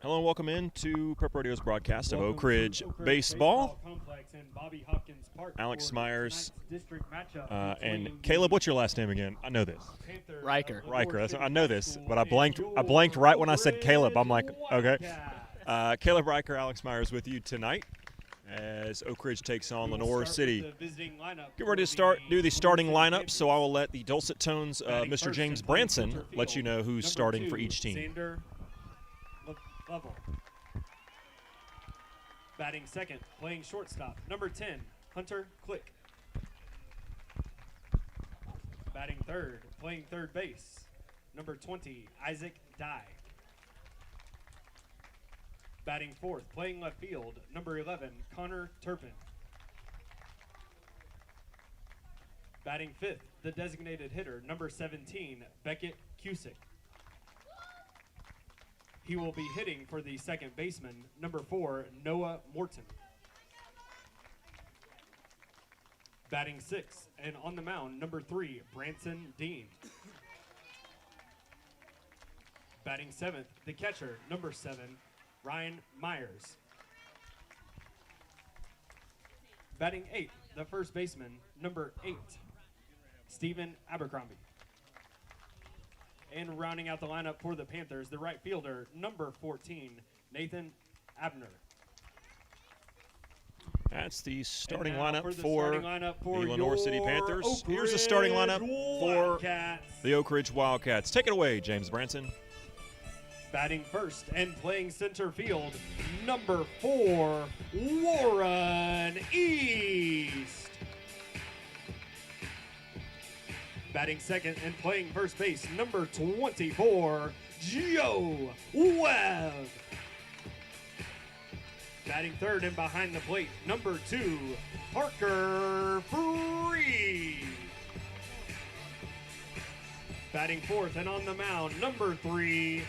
Hello and welcome in to Prep Radio's broadcast of Oak Ridge Baseball. Alex Myers and Caleb, what's your last name again? I know this. Riker. I know this, but I blanked right when I said Caleb. I'm like, okay. Caleb Riker, Alex Myers with you tonight as Oak Ridge takes on Lenoir City. Get ready to do the starting lineup, so I will let the dulcet tones of Mr. James Branson let you know who's starting for each team. Level. Batting second, playing shortstop, number 10, Hunter Click. Batting third, playing third base, number 20, Isaac Dye. Batting fourth, playing left field, number 11, Connor Turpin. Batting fifth, the designated hitter, number 17, Beckett Cusick. He will be hitting for the second baseman, number 4, Noah Morton. Batting sixth, and on the mound, number 3, Branson Dean. Batting seventh, the catcher, number 7, Ryan Myers. Batting eighth, the first baseman, number 8, Stephen Abercrombie. And rounding out the lineup for the Panthers, the right fielder, number 14, Nathan Abner. That's the starting lineup for the Lenoir City Panthers. Here's the starting lineup for the Oak Ridge Wildcats. Take it away, James Branson. Batting first and playing center field, number 4, Warren East. Batting second and playing first base, number 24, Joe Webb. Batting third and behind the plate, number 2, Parker Free. Batting fourth and on the mound, number 3,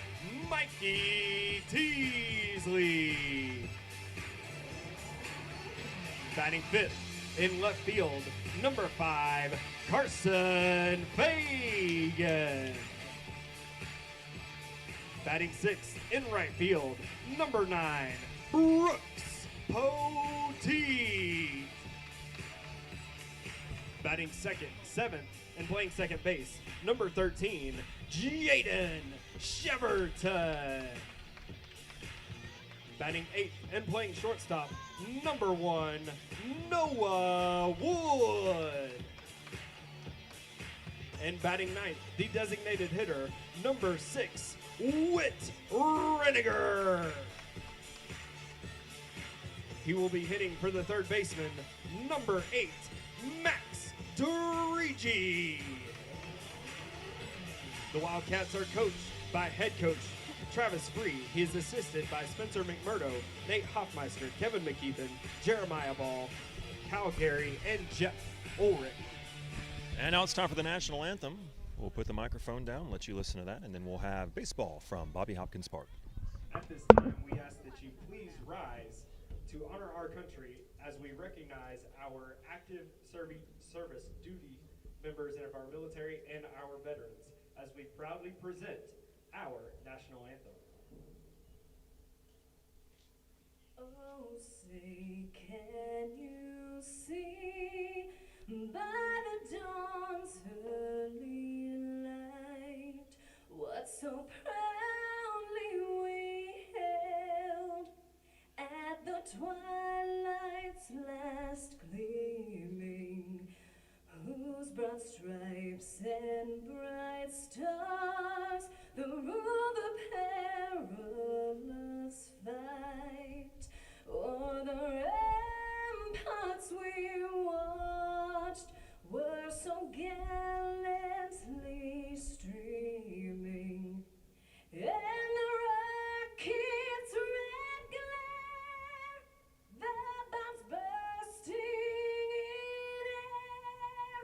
Mikey Teasley. Batting fifth in left field, number 5, Carson Fagan. Batting sixth in right field, number 9, Brooks Poteet. Batting seventh, and playing second base, number 13, Jaden Sheverton. Batting eighth and playing shortstop, number 1, Noah Wood. And batting ninth, the designated hitter, number 6, Whit Reniger. He will be hitting for the third baseman, number 8, Max Durigi. The Wildcats are coached by head coach Travis Free. He is assisted by Spencer McMurdo, Nate Hoffmeister, Kevin McKeithen, Jeremiah Ball, Kyle Gary, and Jeff Ulrich. And now it's time for the national anthem. We'll put the microphone down, let you listen to that, and then we'll have baseball from Bobby Hopkins Park. At this time, we ask that you please rise to honor our country as we recognize our active service duty members of our military and our veterans as we proudly present our national anthem. Oh, say, can you see by the dawn's early light what so proudly we held at the twilight's last gleaming, whose broad stripes and bright stars the rule the perilous fight o'er the ramparts we watched were so gallantly streaming, and the rocket's red glare, the bombs bursting in air,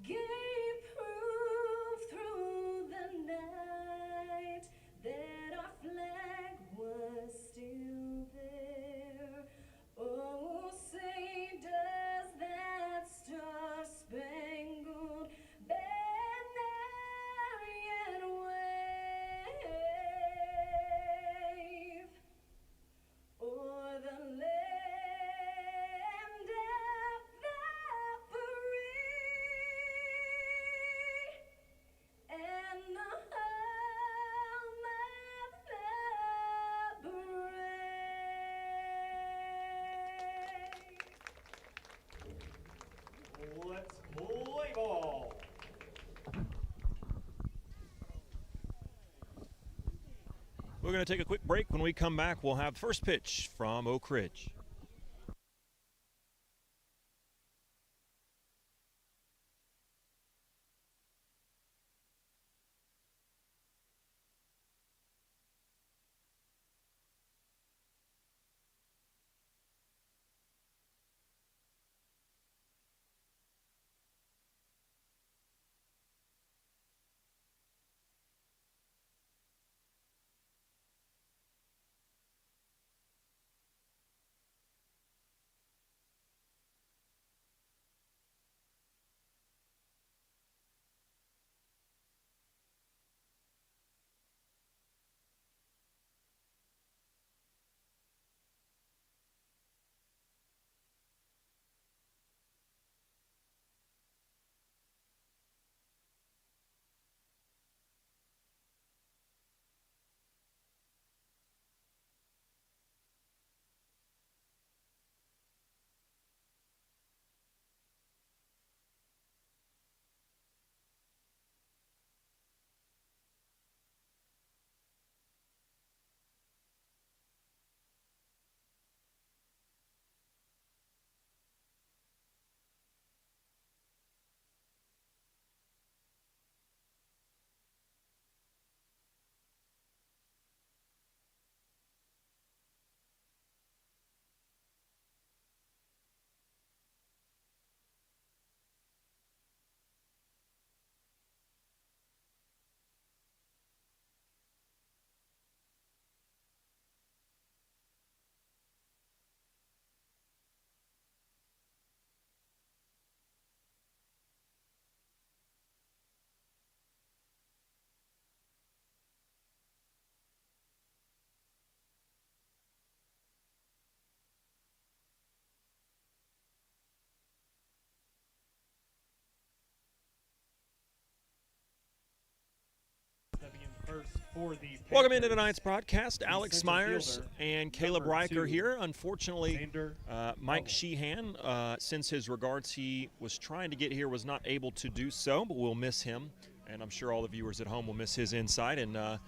gave proof through the night that our flag was still there. Oh, say does that star-spangled banner We're going to take a quick break. When we come back, we'll have the first pitch from Oak Ridge. Welcome into tonight's broadcast. Alex Myers and Caleb Riker here. Unfortunately, Mike Sheehan sends his regards. He was trying to get here, was not able to do so, but we'll miss him. And I'm sure all the viewers at home will miss his insight and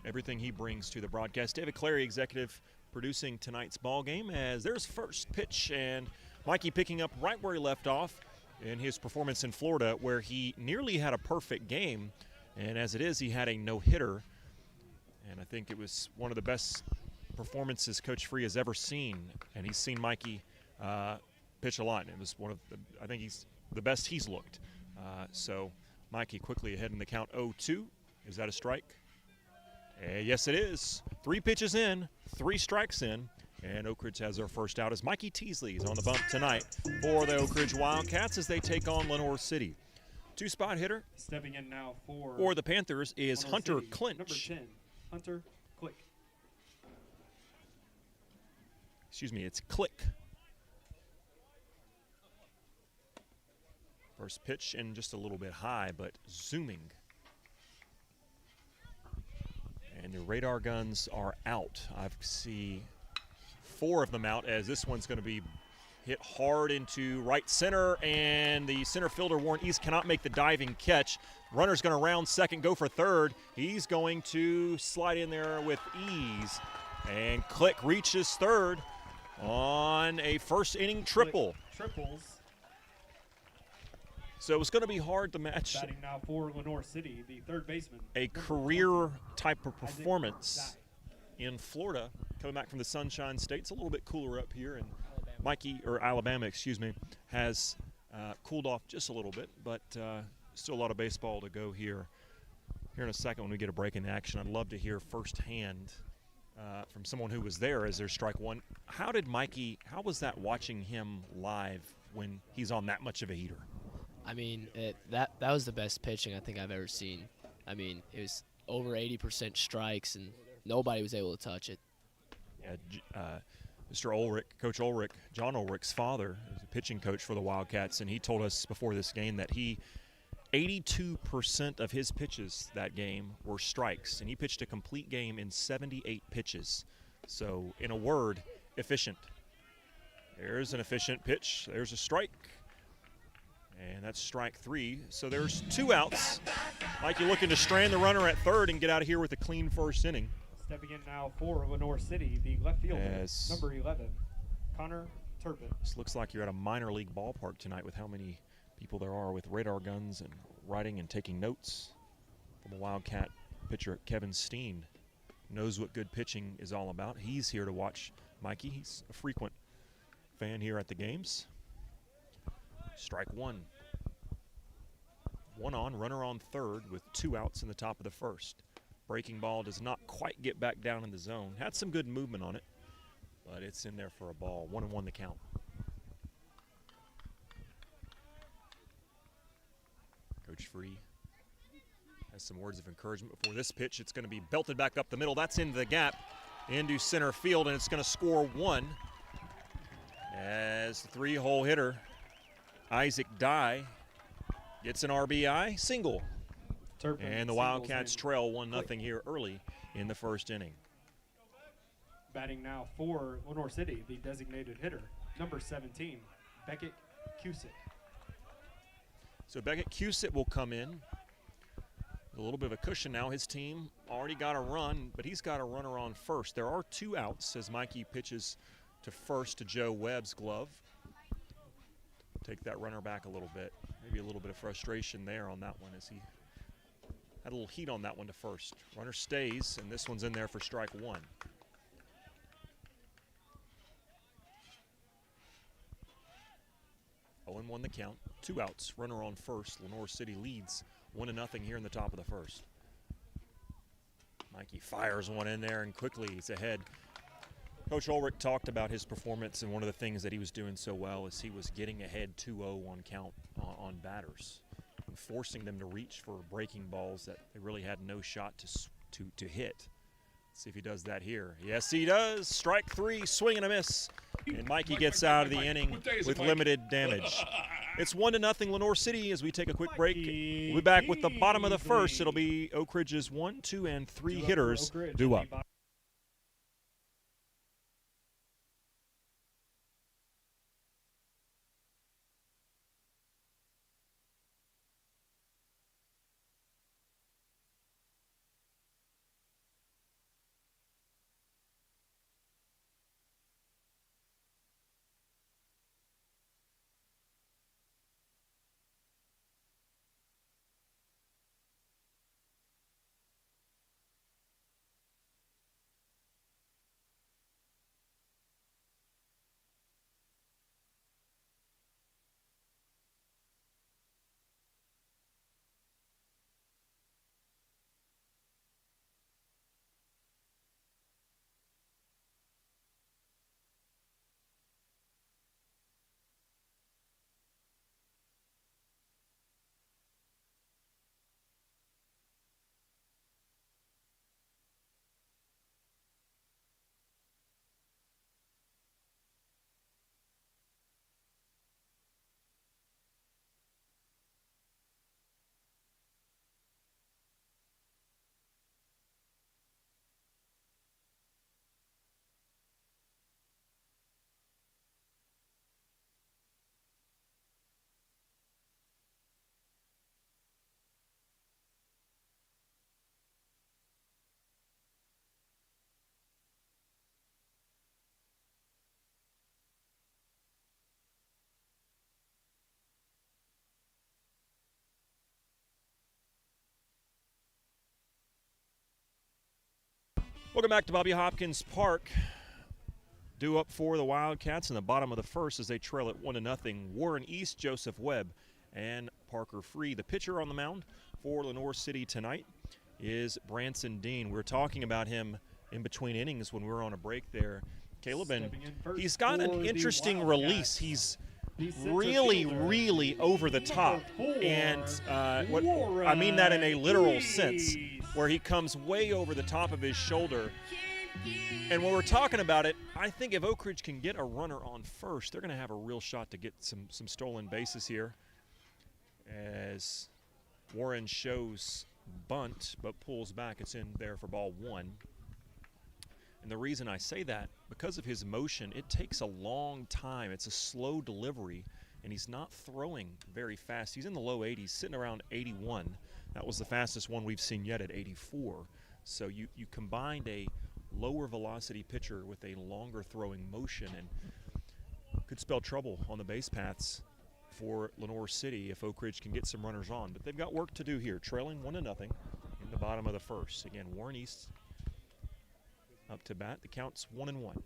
everything he brings to the broadcast. David Clary, executive, producing tonight's ball game as there's first pitch, and Mikey picking up right where he left off in his performance in Florida, where he nearly had a perfect game. And as it is, he had a no-hitter, and I think it was one of the best performances Coach Free has ever seen. And he's seen Mikey pitch a lot, and it was one of the, I think he's the best he's looked. So Mikey quickly ahead in the count 0-2. Is that a strike? Yes, it is. 3 pitches in, 3 strikes in, and Oak Ridge has their first out as Mikey Teasley is on the bump tonight for the Oak Ridge Wildcats as they take on Lenoir City. 2-spot hitter stepping in now for the Panthers is Hunter City, Clinch. Number 10, Hunter Click. Excuse me, it's Click. First pitch and just a little bit high, but zooming. And the radar guns are out. I see 4 of them out as this one's going to be hit hard into right center, and the center fielder, Warren East, cannot make the diving catch. Runner's going to round second, go for third. He's going to slide in there with ease, and Click reaches third on a first inning triple. Triples. So it was going to be hard to match Batting now for Lenoir City, the third baseman. a career type of performance in Florida, coming back from the Sunshine State. It's a little bit cooler up here, and Alabama, has cooled off just a little bit, but still a lot of baseball to go here. Here in a second when we get a break in the action, I'd love to hear firsthand from someone who was there as their strike one. How was that watching him live when he's on that much of a heater? I mean, that was the best pitching I think I've ever seen. I mean, it was over 80% strikes, and nobody was able to touch it. Yeah, Mr. Ulrich, Coach Ulrich, John Ulrich's father, is a pitching coach for the Wildcats, and he told us before this game that 82% of his pitches that game were strikes, and he pitched a complete game in 78 pitches. So, in a word, efficient. There's an efficient pitch. There's a strike. And that's strike 3. So there's 2 outs. Mikey looking to strand the runner at third and get out of here with a clean first inning. Stepping in now for Lenoir City, the left fielder, Yes. number 11, Connor Turpin. This looks like you're at a minor league ballpark tonight with how many people there are with radar guns and writing and taking notes. From the Wildcat pitcher Kevin Steen knows what good pitching is all about. He's here to watch Mikey. He's a frequent fan here at the games. Strike one. One on, runner on third with 2 outs in the top of the first. Breaking ball does not quite get back down in the zone. Had some good movement on it, but it's in there for a ball. 1-1 the count. Coach Free has some words of encouragement before this pitch. It's going to be belted back up the middle. That's into the gap, into center field, and it's going to score 1 as the 3-hole hitter, Isaac Dye, gets an RBI single. Turpin And the Wildcats trail 1-0 here early in the first inning. Batting now for Lenoir City, the designated hitter, number 17, Beckett Cusick. So Beckett Cusick will come in. A little bit of a cushion now. His team already got a run, but he's got a runner on first. There are 2 outs as Mikey pitches to first to Joe Webb's glove. Take that runner back a little bit. Maybe a little bit of frustration there on that one as he had a little heat on that one to first. Runner stays, and this one's in there for strike 1. Oh, and 1 the count. 2 outs. Runner on first. Lenoir City leads 1-0 here in the top of the first. Mikey fires one in there, and quickly he's ahead. Coach Ulrich talked about his performance, and one of the things that he was doing so well is he was getting ahead 2-0 on count on batters, and forcing them to reach for breaking balls that they really had no shot to hit. Let's see if he does that here. Yes, he does. Strike 3, swing and a miss. And Mikey gets out of the inning with limited damage. It's 1-0 Lenoir City as we take a quick break. We'll be back with the bottom of the first. It'll be Oak Ridge's 1, 2, and 3 hitters due up. Welcome back to Bobby Hopkins Park. Due up for the Wildcats in the bottom of the first as they trail at 1-0. Warren East, Joseph Webb, and Parker Free. The pitcher on the mound for Lenoir City tonight is Branson Dean. We were talking about him in between innings when we were on a break there, Caleb, and he's got an interesting release. He's really over the top, and what I mean that in a literal sense, where he comes way over the top of his shoulder. And when we're talking about it, I think if Oak Ridge can get a runner on first, they're going to have a real shot to get some stolen bases here. As Warren shows bunt, but pulls back. It's in there for ball 1. And the reason I say that, because of his motion, it takes a long time. It's a slow delivery, and he's not throwing very fast. He's in the low 80s, sitting around 81. That was the fastest one we've seen yet at 84. So you combined a lower velocity pitcher with a longer throwing motion, and could spell trouble on the base paths for Lenoir City if Oak Ridge can get some runners on. But they've got work to do here, trailing 1-0 in the bottom of the first. Again, Warren East up to bat. The count's 1-1.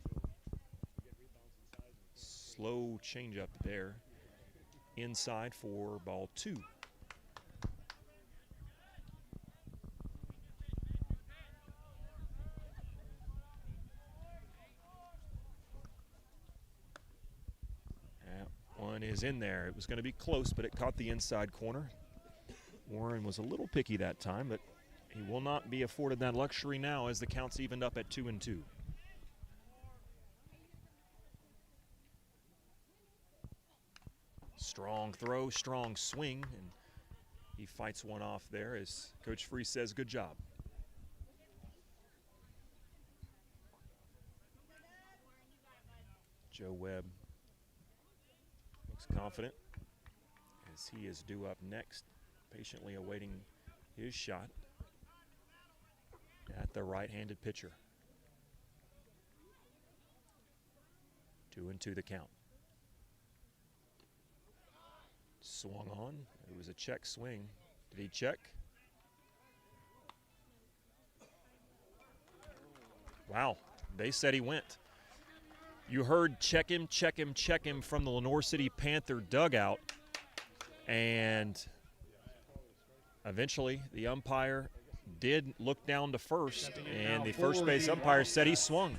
Slow changeup there. Inside for ball 2. That one is in there. It was going to be close, but it caught the inside corner. Warren was a little picky that time, but he will not be afforded that luxury now as the count's evened up at 2-2. Strong throw, strong swing, and he fights one off there as Coach Free says, good job. Joe Webb looks confident as he is due up next, patiently awaiting his shot at the right-handed pitcher. 2-2 the count. Swung on. It was a check swing. Did he check? Wow, they said he went. You heard check him, check him, check him from the Lenoir City Panther dugout. And eventually the umpire did look down to first, and the first base umpire said he swung.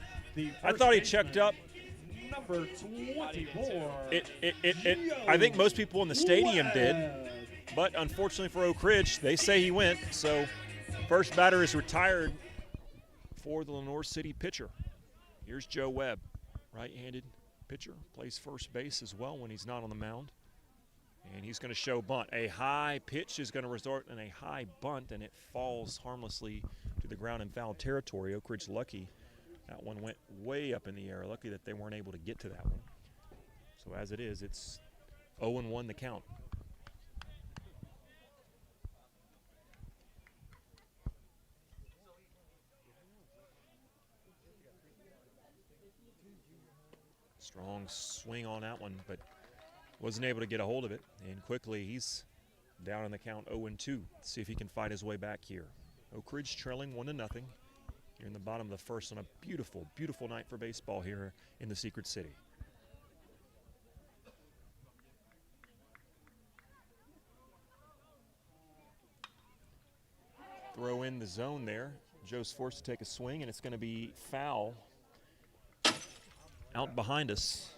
I thought he checked up. Number 24. I think most people in the stadium did, but unfortunately for Oak Ridge, they say he went. So first batter is retired for the Lenoir City pitcher. Here's Joe Webb, right-handed pitcher, plays first base as well when he's not on the mound. And he's going to show bunt. A high pitch is going to result in a high bunt, and it falls harmlessly to the ground in foul territory. Oak Ridge lucky. That one went way up in the air. Lucky that they weren't able to get to that one. So as it is, it's 0-1 the count. Strong swing on that one, but wasn't able to get a hold of it. And quickly, he's down in the count 0-2. See if he can fight his way back here. Oak Ridge trailing 1-0. Here in the bottom of the first on a beautiful, beautiful night for baseball here in the Secret City. Throw in the zone there. Joe's forced to take a swing, and it's going to be foul out behind us,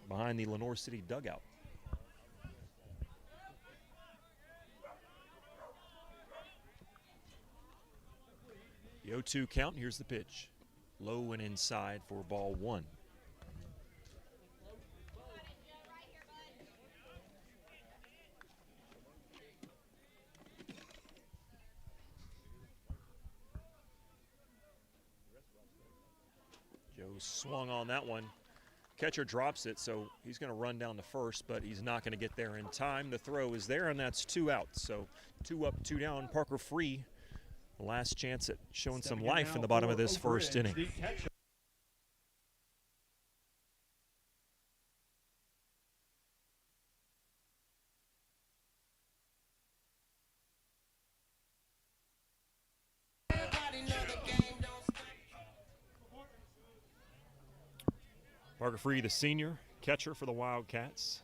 behind the Lenoir City dugout. The 0-2 count, here's the pitch. Low and inside for ball 1. Joe swung on that one. Catcher drops it, so he's going to run down to first, but he's not going to get there in time. The throw is there, and that's 2 out. So 2 up, 2 down. Parker Free. Last chance at showing some life in the bottom of this first inning. Parker Free, the senior catcher for the Wildcats.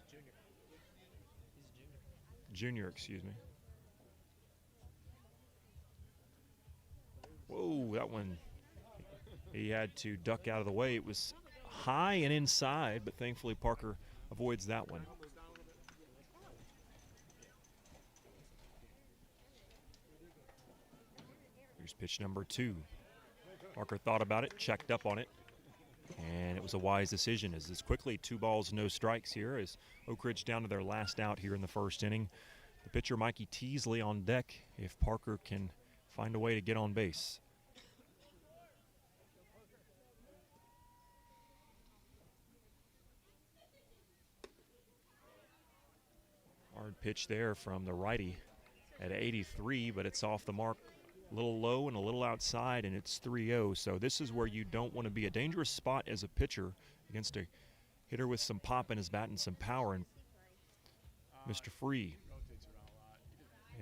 Junior, excuse me. Whoa, that one, he had to duck out of the way. It was high and inside, but thankfully Parker avoids that one. Here's pitch number 2. Parker thought about it, checked up on it, and it was a wise decision as it's quickly 2 balls, no strikes here as Oak Ridge down to their last out here in the first inning. The pitcher, Mikey Teasley, on deck if Parker can find a way to get on base. Hard pitch there from the righty at 83, but it's off the mark A little low and a little outside, and it's 3-0. So this is where you don't want to be. A dangerous spot as a pitcher against a hitter with some pop in his bat and some power, and Mr. Free.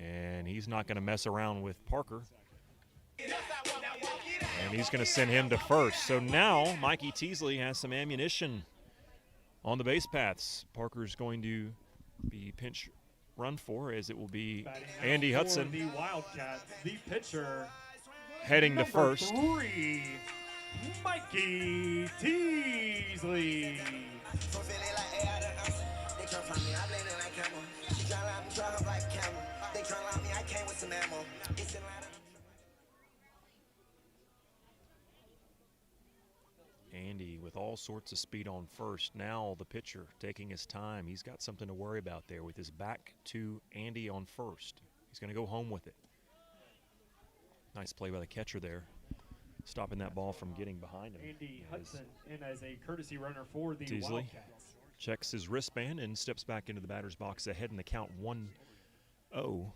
And he's not going to mess around with Parker. And he's going to send him to first. So now Mikey Teasley has some ammunition on the base paths. Parker's going to be pinch run for, as it will be Andy Hudson. The Wildcats, the pitcher, heading to first. 3, Mikey Teasley. Andy with all sorts of speed on first. Now the pitcher taking his time. He's got something to worry about there with his back to Andy on first. He's going to go home with it. Nice play by the catcher there, stopping that ball from getting behind him. Andy Hudson in as a courtesy runner for the Teasley Wildcats. checks his wristband and steps back into the batter's box ahead in the count 1-0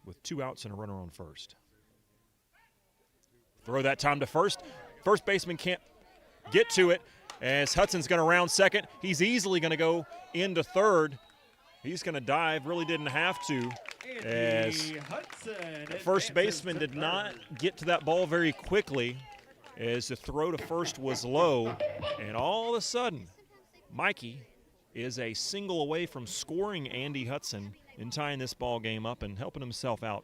with 2 outs and a runner on first. Throw that time to first. First baseman can't get to it as Hudson's going to round second. He's easily going to go into third. He's going to dive, really didn't have to, as the first baseman did not get to that ball very quickly, as the throw to first was low, and all of a sudden Mikey is a single away from scoring Andy Hudson and tying this ball game up and helping himself out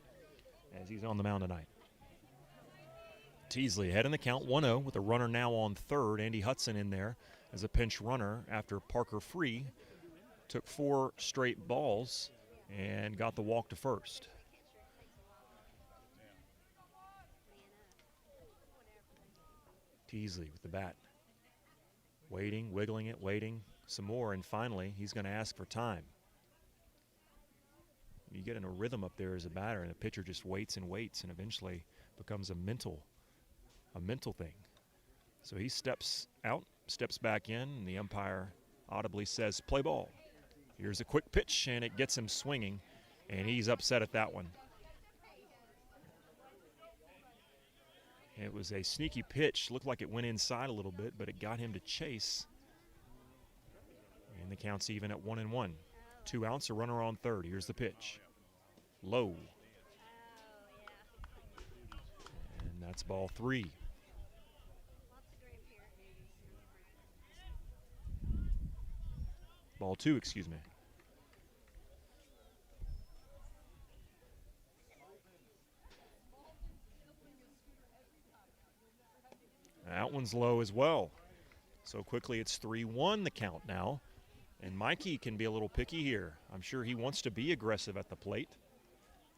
as he's on the mound tonight. Teasley ahead in the count 1-0 with a runner now on third. Andy Hudson in there as a pinch runner after Parker Free took 4 straight balls and got the walk to first. Teasley with the bat, waiting, wiggling it, waiting some more, and finally he's going to ask for time. You get in a rhythm up there as a batter, and the pitcher just waits and waits, and eventually becomes a mental thing. So he steps out, steps back in, and the umpire audibly says, play ball. Here's a quick pitch, and it gets him swinging, and he's upset at that one. It was a sneaky pitch. Looked like it went inside a little bit, but it got him to chase. And the count's even at 1-1. 2 outs, a runner on third. Here's the pitch. Low. And that's ball 3. Ball 2, excuse me. That one's low as well. So quickly it's 3-1 the count now. And Mikey can be a little picky here. I'm sure he wants to be aggressive at the plate.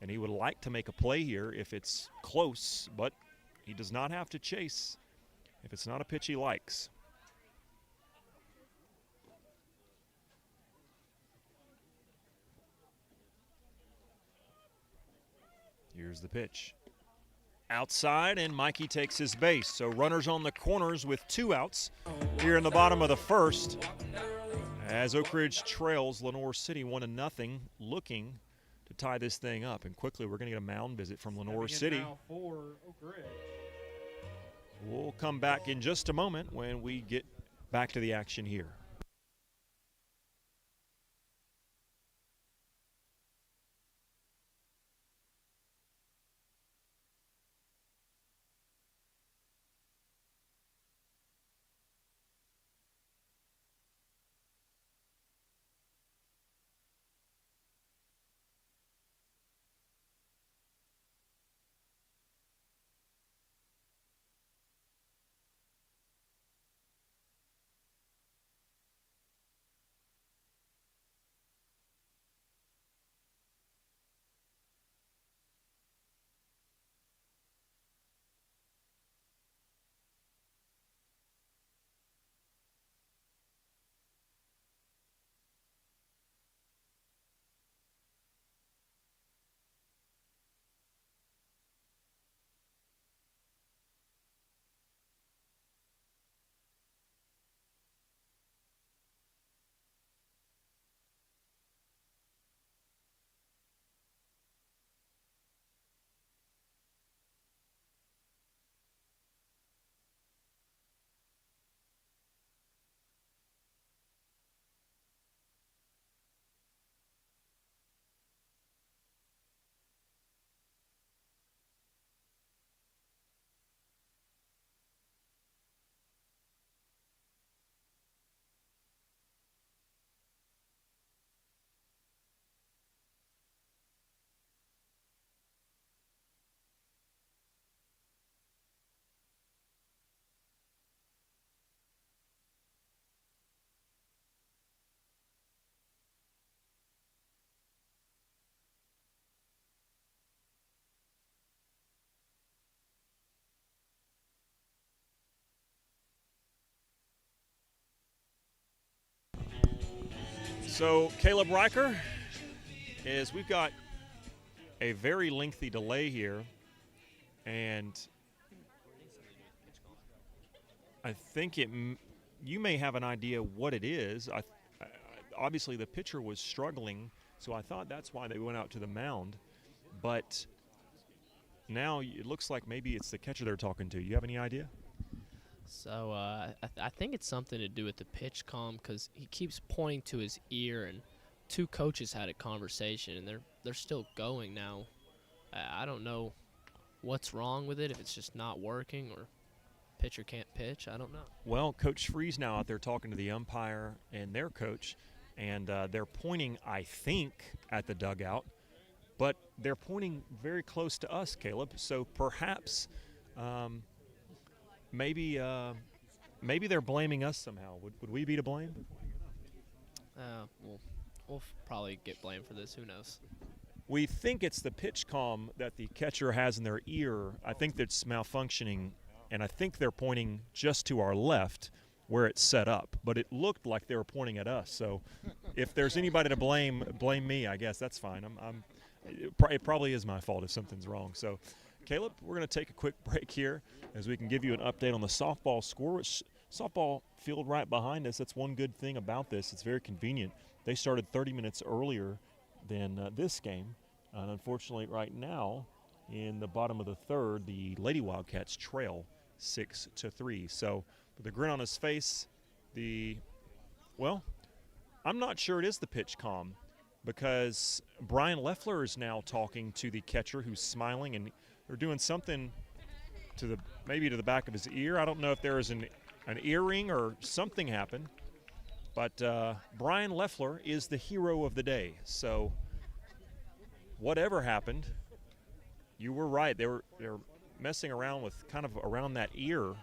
And he would like to make a play here if it's close, but he does not have to chase if it's not a pitch he likes. Here's the pitch. Outside, and Mikey takes his base. So runners on the corners with 2 outs here in the bottom of the first, as Oak Ridge trails Lenoir City 1-0, looking to tie this thing up. And quickly, we're going to get a mound visit from Lenoir City. Now for Oak Ridge. We'll come back in just a moment when we get back to the action here. So Caleb Riker, we've got a very lengthy delay here, and I think you may have an idea what it is. Obviously the pitcher was struggling, so I thought that's why they went out to the mound, but now it looks like maybe it's the catcher they're talking to. You have any idea? So I think it's something to do with the pitch comm, because he keeps pointing to his ear, and two coaches had a conversation, and they're still going now. I don't know what's wrong with it, if it's just not working or pitcher can't pitch. I don't know. Well, Coach Freeze now out there talking to the umpire and their coach, and they're pointing, I think, at the dugout, but they're pointing very close to us, Caleb. So perhaps maybe they're blaming us somehow. Would we be to blame? We'll probably get blamed for this. Who knows? We think it's the pitch comm that the catcher has in their ear. I think that's malfunctioning, and I think they're pointing just to our left where it's set up. But it looked like they were pointing at us. So if there's anybody to blame me, I guess that's fine. It probably is my fault if something's wrong. So, Caleb, we're going to take a quick break here as we can give you an update on the softball score. Which softball field right behind us. That's one good thing about this. It's very convenient. They started 30 minutes earlier than this game. And unfortunately, right now, in the bottom of the third, the Lady Wildcats trail 6-3. So, with a grin on his face, I'm not sure it is the pitch comm, because Brian Leffler is now talking to the catcher, who's smiling, and they're doing something maybe to the back of his ear. I don't know if there is an earring or something happened, but Brian Leffler is the hero of the day. So whatever happened, you were right. They were messing around with kind of around that ear.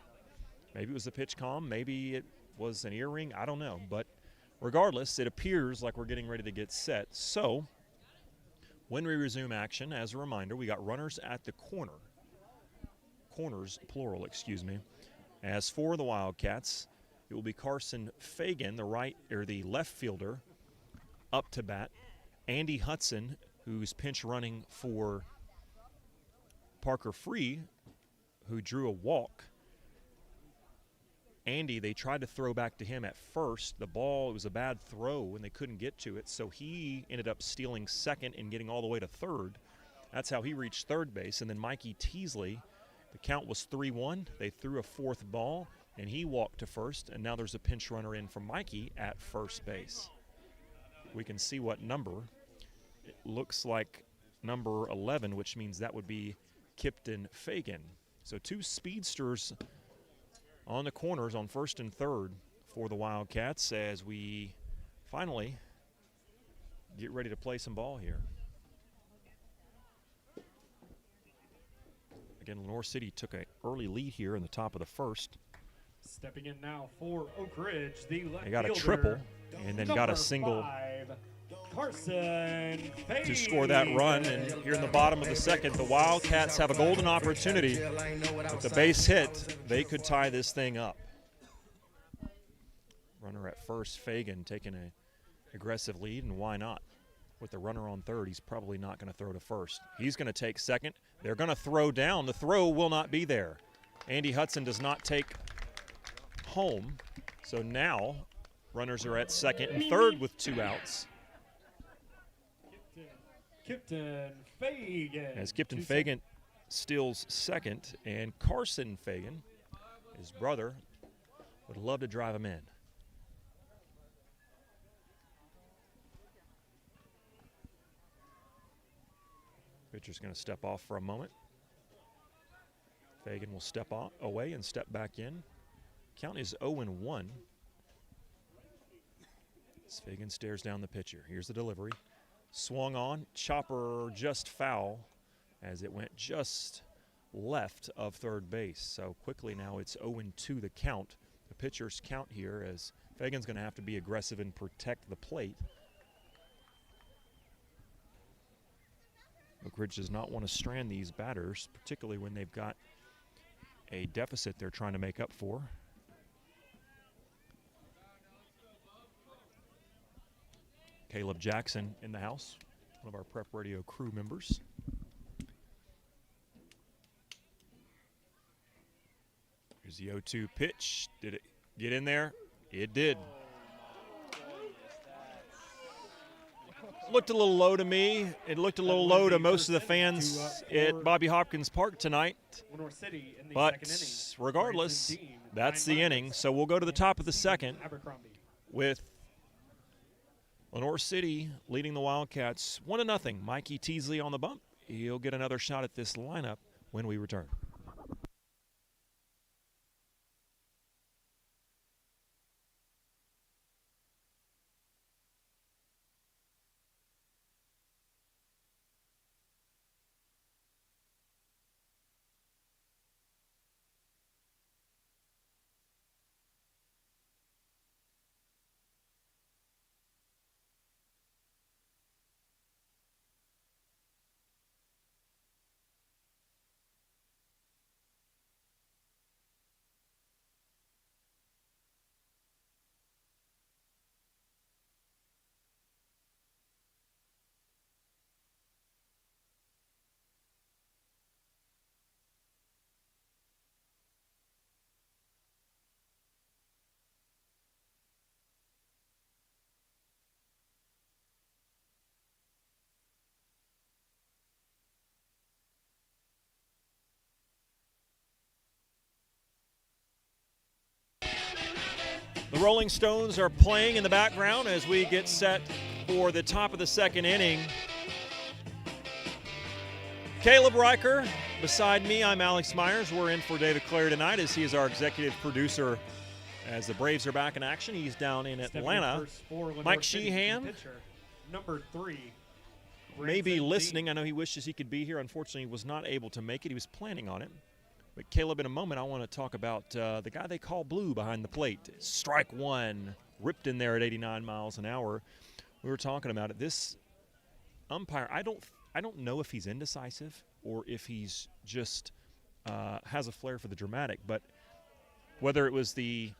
Maybe it was the pitch comm, maybe it was an earring, I don't know. But regardless, it appears like we're getting ready to get set. So when we resume action, as a reminder, we got runners at the corners, plural, excuse me. As for the Wildcats, it will be Carson Fagan, the left fielder, up to bat. Andy Hudson, who's pinch running for Parker Free, who drew a walk. Andy, they tried to throw back to him at first. The ball, it was a bad throw, and they couldn't get to it, so he ended up stealing second and getting all the way to third. That's how he reached third base. And then Mikey Teasley, the count was 3-1. They threw a fourth ball, and he walked to first, and now there's a pinch runner in for Mikey at first base. We can see what number. It looks like number 11, which means that would be Kipton Fagan. So two speedsters on the corners on first and third for the Wildcats as we finally get ready to play some ball here. Again, Lenoir City took an early lead here in the top of the first. Stepping in now for Oak Ridge, the left They got a fielder, triple and then got a single 5, Carson Fagan. to score that run. And here in the bottom of the second, the Wildcats have a golden opportunity. With the base hit, they could tie this thing up. Runner at first, Fagan taking an aggressive lead, and why not? With the runner on third, he's probably not going to throw to first. He's going to take second. They're going to throw down. The throw will not be there. Andy Hudson does not take home. So now runners are at second and third with 2 outs. Kipton Fagan. As Kipton Fagan steals second, and Carson Fagan, his brother, would love to drive him in. Pitcher's going to step off for a moment. Fagan will step away and step back in. Count is 0-1. As Fagan stares down the pitcher. Here's the delivery. Swung on. Chopper just foul as it went just left of third base. So quickly now it's 0-2 the count. The pitcher's count here, as Fagan's going to have to be aggressive and protect the plate. Oak Ridge does not want to strand these batters, particularly when they've got a deficit they're trying to make up for. Caleb Jackson in the house, one of our Prep Radio crew members. Here's the 0-2 pitch. Did it get in there? It did. Looked a little low to me. It looked a little low to most of the fans at Bobby Hopkins Park tonight. But regardless, that's the inning. So we'll go to the top of the second with Lenoir City leading the Wildcats 1-0. Mikey Teasley on the bump. He'll get another shot at this lineup when we return. The Rolling Stones are playing in the background as we get set for the top of the second inning. Caleb Riker beside me. I'm Alex Myers. We're in for David Clare tonight as he is our executive producer as the Braves are back in action. He's down in Atlanta. Mike Sheehan number 3. may be listening. I know he wishes he could be here. Unfortunately, he was not able to make it. He was planning on it. But Caleb, in a moment, I want to talk about the guy they call Blue behind the plate. Strike one, ripped in there at 89 miles an hour. We were talking about it. This umpire, I don't know if he's indecisive or if he's just has a flair for the dramatic. But whether it was the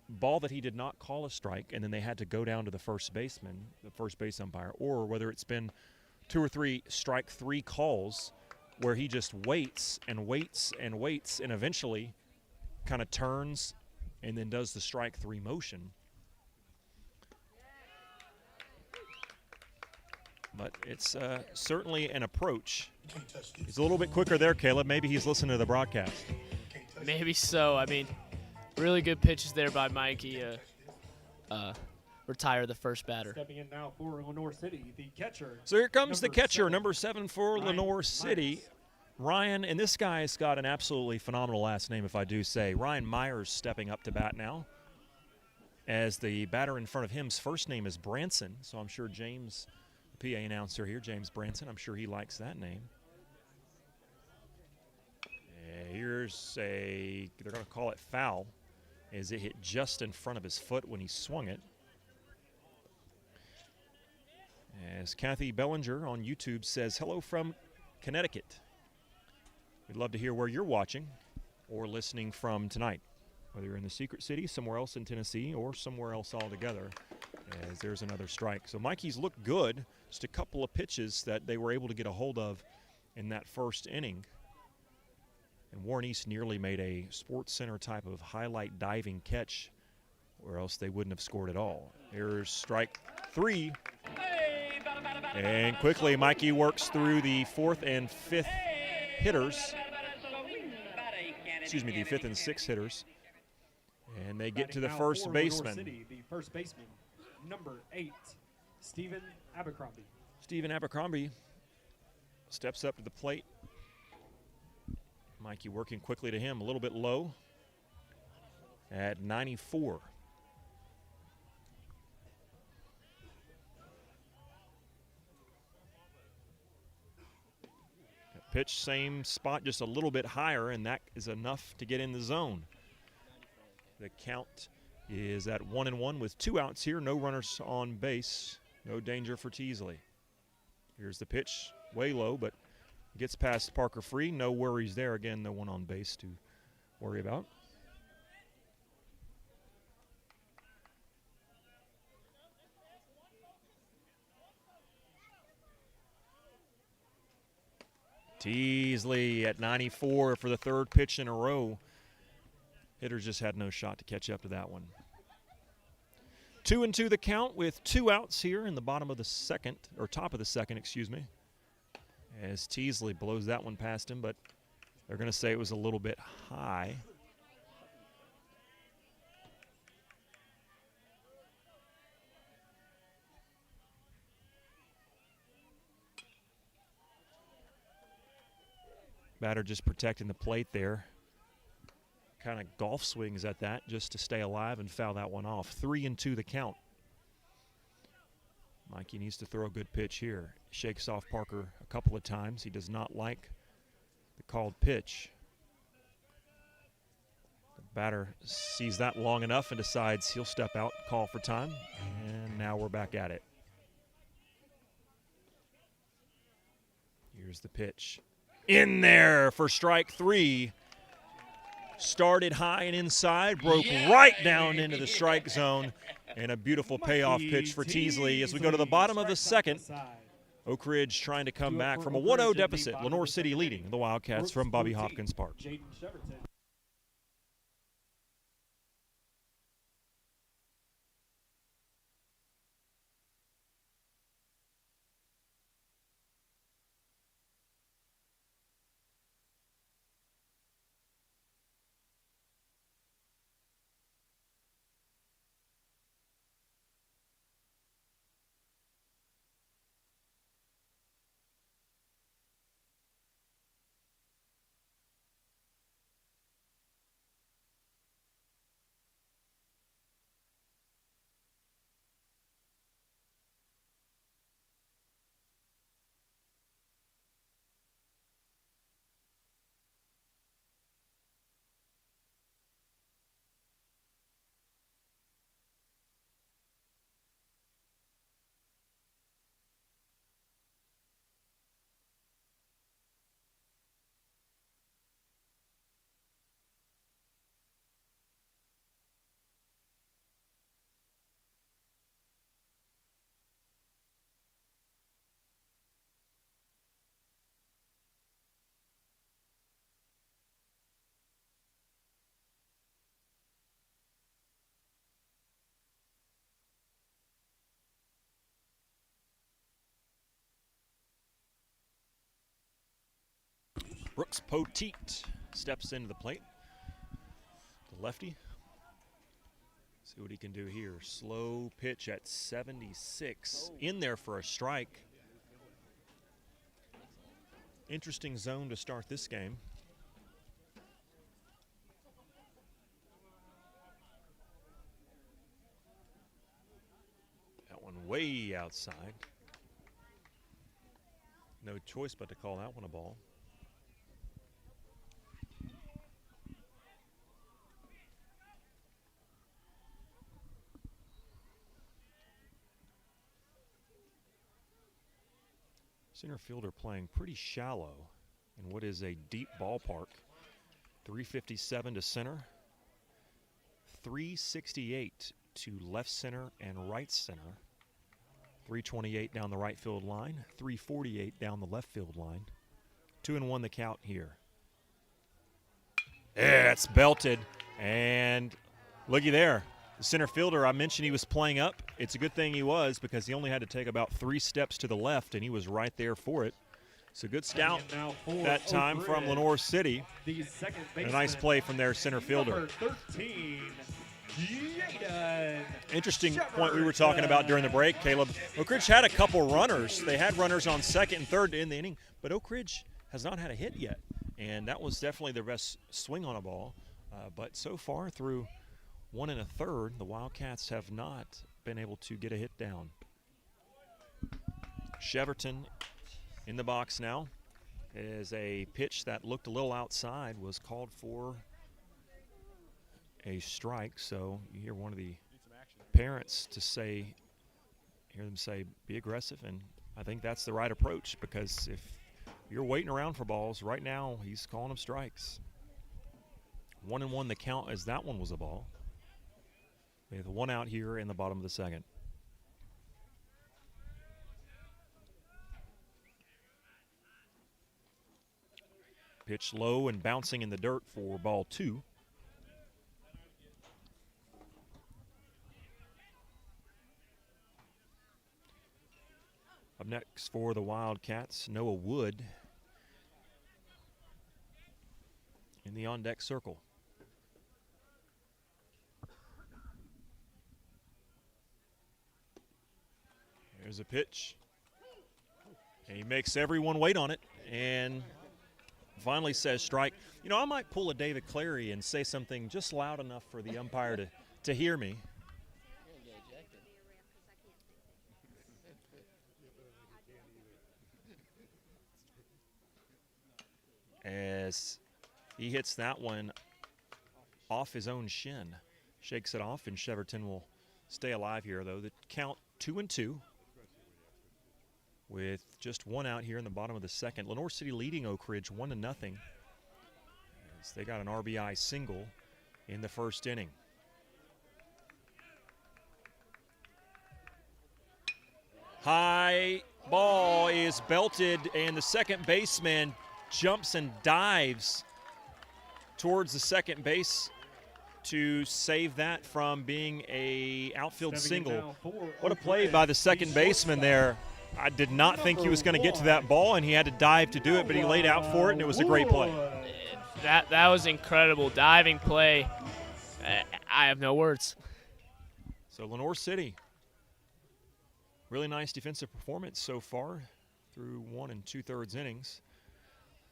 ball that he did not call a strike and then they had to go down to the first baseman, the first base umpire, or whether it's been 2 or 3 strike 3 calls where he just waits and waits and waits and eventually kind of turns and then does the strike 3 motion. But it's certainly an approach. He's a little bit quicker there, Caleb. Maybe he's listening to the broadcast. Maybe so. I mean, really good pitches there by Mikey. Retire the first batter. Stepping in now for Lenoir City, the catcher. So here comes the catcher, number 7 for Lenoir City. Ryan, and this guy's got an absolutely phenomenal last name, if I do say. Ryan Myers stepping up to bat now. As the batter in front of him's first name is Branson, so I'm sure James, the PA announcer here, James Branson, I'm sure he likes that name. Here's they're going to call it foul, as it hit just in front of his foot when he swung it. As Kathy Bellinger on YouTube says, hello from Connecticut. We'd love to hear where you're watching or listening from tonight, whether you're in the Secret City, somewhere else in Tennessee, or somewhere else altogether, as there's another strike. So Mikey's looked good. Just a couple of pitches that they were able to get a hold of in that first inning. And Warren East nearly made a Sports Center type of highlight diving catch, or else they wouldn't have scored at all. Here's strike 3. And quickly, Mikey works through the 4th and 5th hitters. Excuse me, the 5th and 6th hitters. And they get to the first baseman. City, the first baseman, number 8, Stephen Abercrombie. Stephen Abercrombie steps up to the plate. Mikey working quickly to him, a little bit low at 94. Pitch, same spot, just a little bit higher, and that is enough to get in the zone. The count is at 1-1 with 2 outs here. No runners on base. No danger for Teasley. Here's the pitch, way low, but gets past Parker Free. No worries there. Again, no one on base to worry about. Teasley at 94 for the third pitch in a row. Hitters just had no shot to catch up to that one. 2-2 the count with 2 outs here in the bottom of the second, or top of the second, excuse me. As Teasley blows that one past him, but they're going to say it was a little bit high. Batter just protecting the plate there. Kind of golf swings at that just to stay alive and foul that one off. 3-2 the count. Mikey needs to throw a good pitch here. Shakes off Parker a couple of times. He does not like the called pitch. The batter sees that long enough and decides he'll step out, call for time, and now we're back at it. Here's the pitch. In there for strike 3. Started high and inside, broke right down into the strike zone, and a beautiful payoff pitch for Teasley. As we go to the bottom of the second, Oak Ridge trying to come back from a 1-0 deficit. Lenoir City leading the Wildcats from Bobby Hopkins Park. Brooks Poteet steps into the plate. The lefty. See what he can do here. Slow pitch at 76. In there for a strike. Interesting zone to start this game. That one way outside. No choice but to call that one a ball. Center fielder playing pretty shallow in what is a deep ballpark. 357 to center, 368 to left center and right center, 328 down the right field line, 348 down the left field line. 2-1 the count here. Yeah, it's belted, and looky there. The center fielder, I mentioned he was playing up. It's a good thing he was, because he only had to take about 3 steps to the left, and he was right there for it. It's a good scout that time from Lenoir City. A nice play from their center fielder. 13, Jaden. Interesting point we were talking about during the break, Caleb. Oak Ridge had a couple runners. They had runners on second and third in the inning, but Oak Ridge has not had a hit yet, and that was definitely their best swing on a ball. But so far through 1 1/3, the Wildcats have not been able to get a hit down. Cheverton in the box now. It is a pitch that looked a little outside, was called for a strike. So you hear one of the parents hear them say, be aggressive, and I think that's the right approach, because if you're waiting around for balls, right now he's calling them strikes. 1-1 the count, as that one was a ball. We have the 1 out here in the bottom of the second. Pitch low and bouncing in the dirt for ball 2. Up next for the Wildcats, Noah Wood in the on-deck circle. There's a pitch. And he makes everyone wait on it and finally says strike. You know, I might pull a David Clary and say something just loud enough for the umpire to hear me. As he hits that one off his own shin. Shakes it off, and Cheverton will stay alive here, though. The count 2-2 with just one out here in the bottom of the second. Lenoir City leading Oak Ridge 1-0 as they got an RBI single in the first inning. High ball is belted, and the second baseman jumps and dives towards the second base to save that from being a outfield single. What a play by the second baseman there. I did not think he was going to get to that ball, and he had to dive to do it, but he laid out for it, and it was a great play. That was incredible diving play. I have no words. So Lenoir City, really nice defensive performance so far through 1 2/3 innings.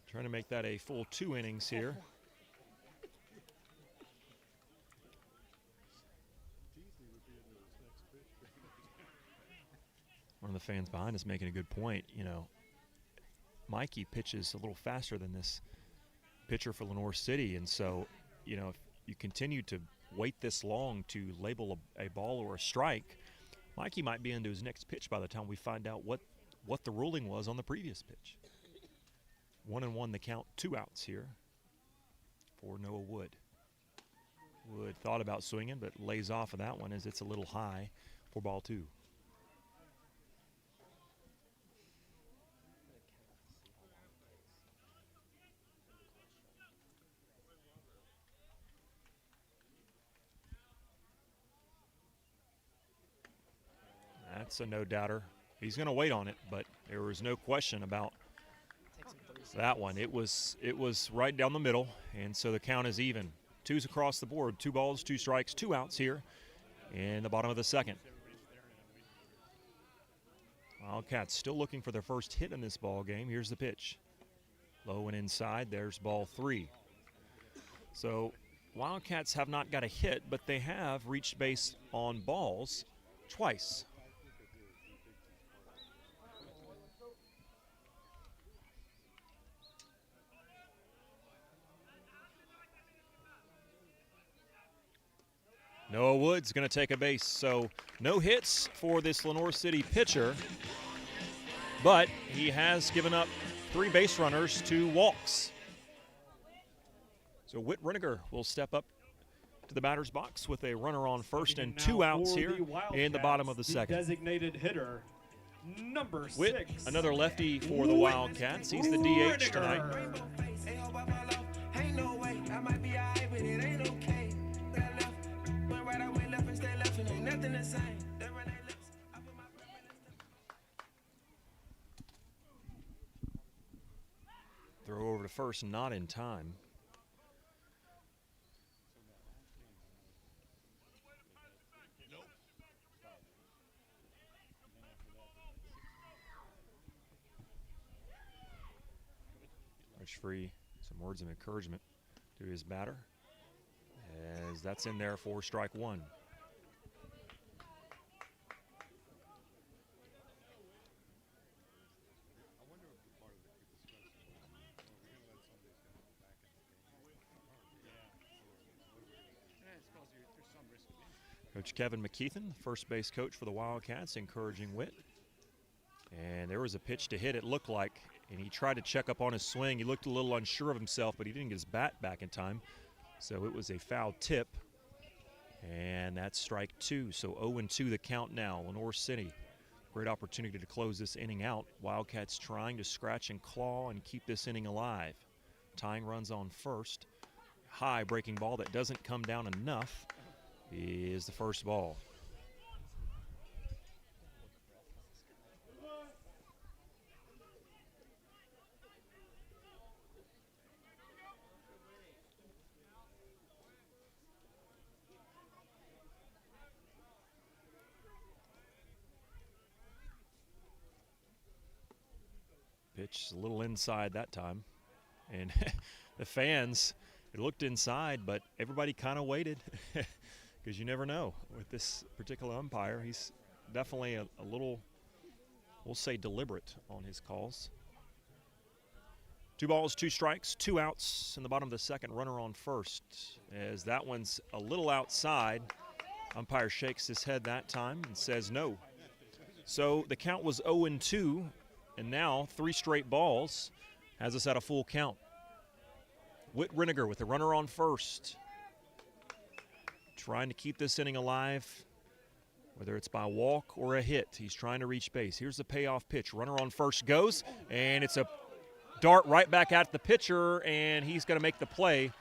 Trying to make that a full 2 innings here. One of the fans behind us making a good point. You know, Mikey pitches a little faster than this pitcher for Lenoir City, and so, you know, if you continue to wait this long to label a ball or a strike, Mikey might be into his next pitch by the time we find out what the ruling was on the previous pitch. 1-1 the count, 2 outs here for Noah Wood. Wood thought about swinging, but lays off of that one as it's a little high for ball 2. That's a no-doubter. He's going to wait on it, but there was no question about that one. It was right down the middle, and so the count is even. 2's across the board. 2 balls, 2 strikes, 2 outs here in the bottom of the second. Wildcats still looking for their first hit in this ball game. Here's the pitch. Low and inside. There's ball 3. So Wildcats have not got a hit, but they have reached base on balls twice. Noah Wood's going to take a base, so no hits for this Lenoir City pitcher, but he has given up 3 base runners, 2 walks. So Whit Reniger will step up to the batter's box with a runner on first and 2 outs here in the bottom of the second. Designated hitter, number 6. Whit, another lefty for the Wildcats. He's the DH tonight. Throw over to first, not in time. Rush free, some words of encouragement to his batter, as that's in there for strike 1. Coach Kevin McKeithen, first base coach for the Wildcats, encouraging Whit. And there was a pitch to hit, it looked like, and he tried to check up on his swing. He looked a little unsure of himself, but he didn't get his bat back in time. So it was a foul tip, and that's strike 2. So 0-2 the count now. Lenoir City, great opportunity to close this inning out. Wildcats trying to scratch and claw and keep this inning alive. tying runs on first. High breaking ball that doesn't come down enough is the first ball. Pitch a little inside that time. And the fans, it looked inside, but everybody kind of waited because you never know with this particular umpire. He's definitely a little, we'll say, deliberate on his calls. 2 balls, 2 strikes, 2 outs in the bottom of the second. Runner on first, as that one's a little outside. Umpire shakes his head that time and says no. So the count was 0-2, and now 3 straight balls has us at a full count. Whit Reniger with the runner on first, trying to keep this inning alive, whether it's by walk or a hit. He's trying to reach base. Here's the payoff pitch. Runner on first goes, and it's a dart right back at the pitcher, and he's going to make the play.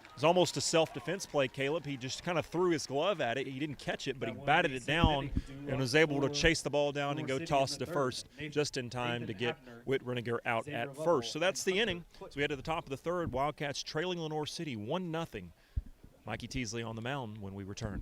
It was almost a self-defense play, Caleb. He just kind of threw his glove at it. He didn't catch it, but he batted it down and was able to chase the ball down and go toss it to first just in time to get Whit Reniger out at first. So that's the inning. So we head to the top of the third. Wildcats trailing Lenoir City 1-0. Mikey Teasley on the mound when we return.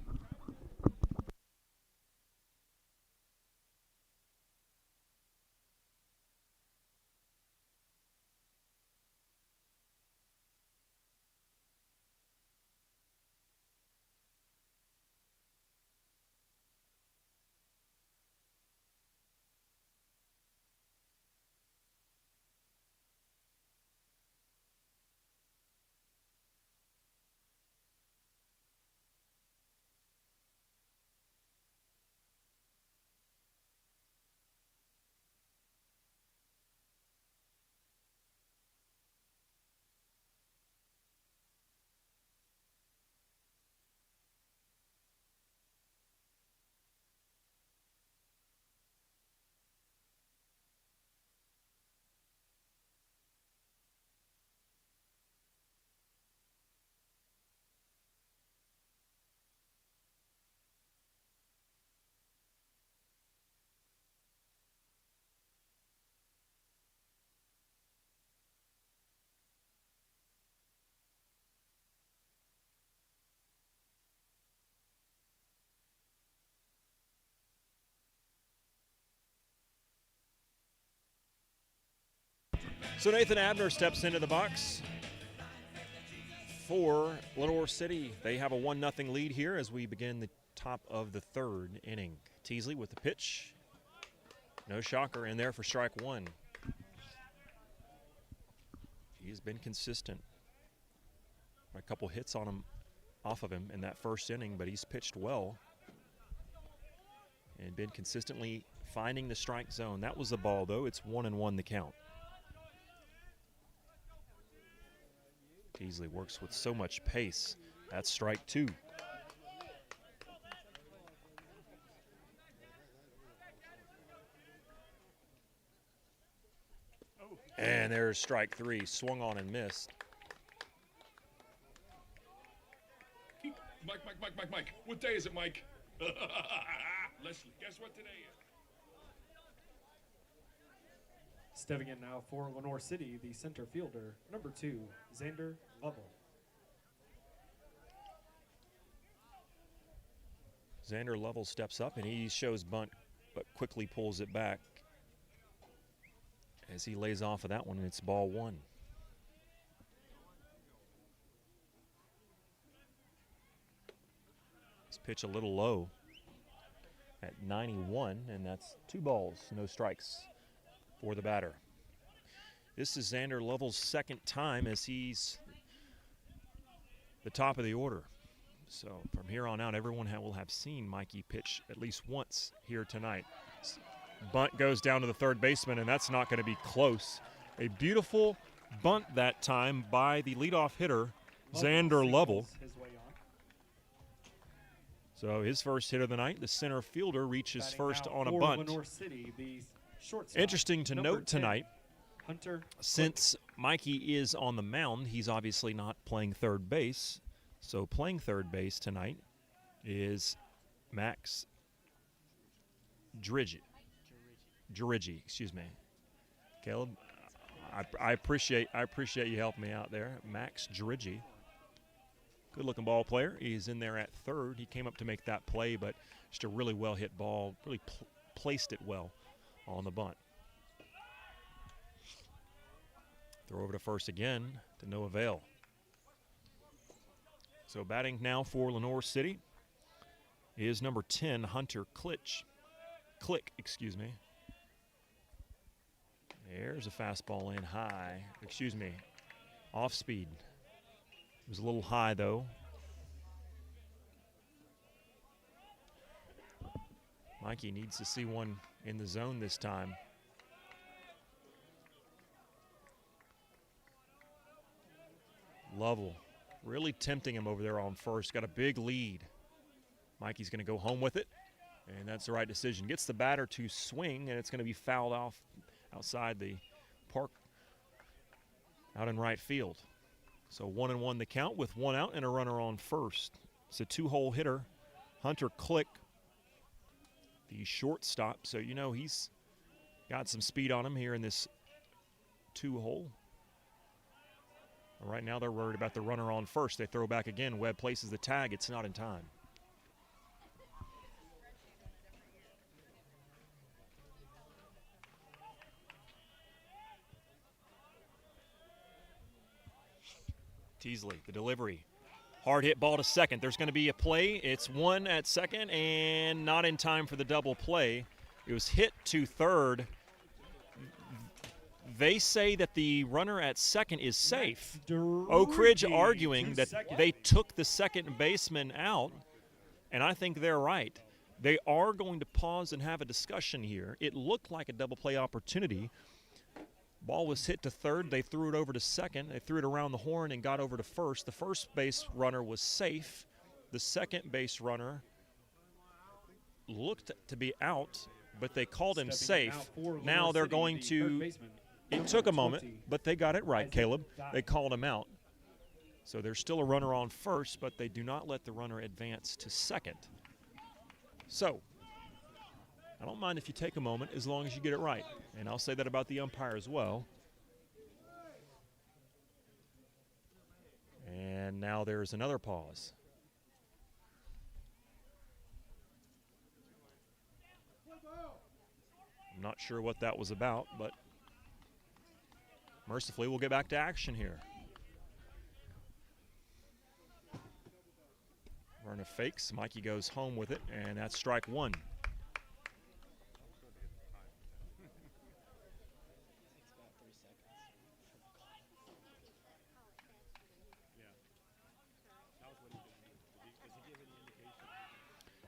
So Nathan Abner steps into the box for Lenoir City. They have a 1-0 lead here as we begin the top of the third inning. Teasley with the pitch. No shocker in there for strike one. He's been consistent. A couple hits on him, off of him in that first inning, but he's pitched well and been consistently finding the strike zone. That was the ball, though. It's 1-1 the count. Teasley works with so much pace. That's strike two. And there's strike three. Swung on and missed. Mike. What day is it, Mike? Leslie, guess what today is? Stepping in now for Lenoir City, the center fielder, number 2, Xander Lovell. Xander Lovell steps up and he shows bunt, but quickly pulls it back as he lays off of that one, and it's ball one. This pitch a little low at 91, and that's 2 balls, no strikes for the batter. This is Xander Lovell's second time as he's the top of the order. So from here on out, everyone will have seen Mikey pitch at least once here tonight. Bunt goes down to the third baseman, and that's not going to be close. A beautiful bunt that time by the leadoff hitter, Xander Lovell. So his first hit of the night, the center fielder reaches first on a bunt. Lenoir City, the shortstop, Interesting to note tonight, Hunter. Since Mikey is on the mound, he's obviously not playing third base. So playing third base tonight is Max Drigi, excuse me. Caleb, I appreciate you helping me out there. Max Drigi. Good-looking ball player. He's in there at third. He came up to make that play, but just a really well-hit ball. Really placed it well on the bunt. Throw over to first again to no avail. So batting now for Lenoir City is number 10, Hunter Click, excuse me. There's a fastball in high, off speed. It was a little high though. Mikey needs to see one in the zone this time. Lovell really tempting him over there on first. Got a big lead. Mikey's going to go home with it, and that's the right decision. Gets the batter to swing, and it's going to be fouled off outside the park out in right field. So 1-1 the count with one out and a runner on first. It's a two-hole hitter. Hunter Click, the shortstop. So you know he's got some speed on him here in this two-hole. Right now they're worried about the runner on first. They throw back again. Webb places the tag. It's not in time. Teasley, the delivery. Hard hit ball to second. There's going to be a play. It's one at second and not in time for the double play. It was hit to third. They say that the runner at second is safe. Oak Ridge arguing that they took the second baseman out, and I think they're right. They are going to pause and have a discussion here. It looked like a double play opportunity. Ball was hit to third. They threw it over to second. They threw it around the horn and got over to first. The first base runner was safe. The second base runner looked to be out, but they called him safe. Now they're going to – it took a moment, but they got it right, Caleb. They called him out. So there's still a runner on first, but they do not let the runner advance to second. So I don't mind if you take a moment as long as you get it right. And I'll say that about the umpire as well. And now there's another pause. I'm not sure what that was about, but mercifully we'll get back to action here. Verna fakes, Mikey goes home with it, and that's strike one.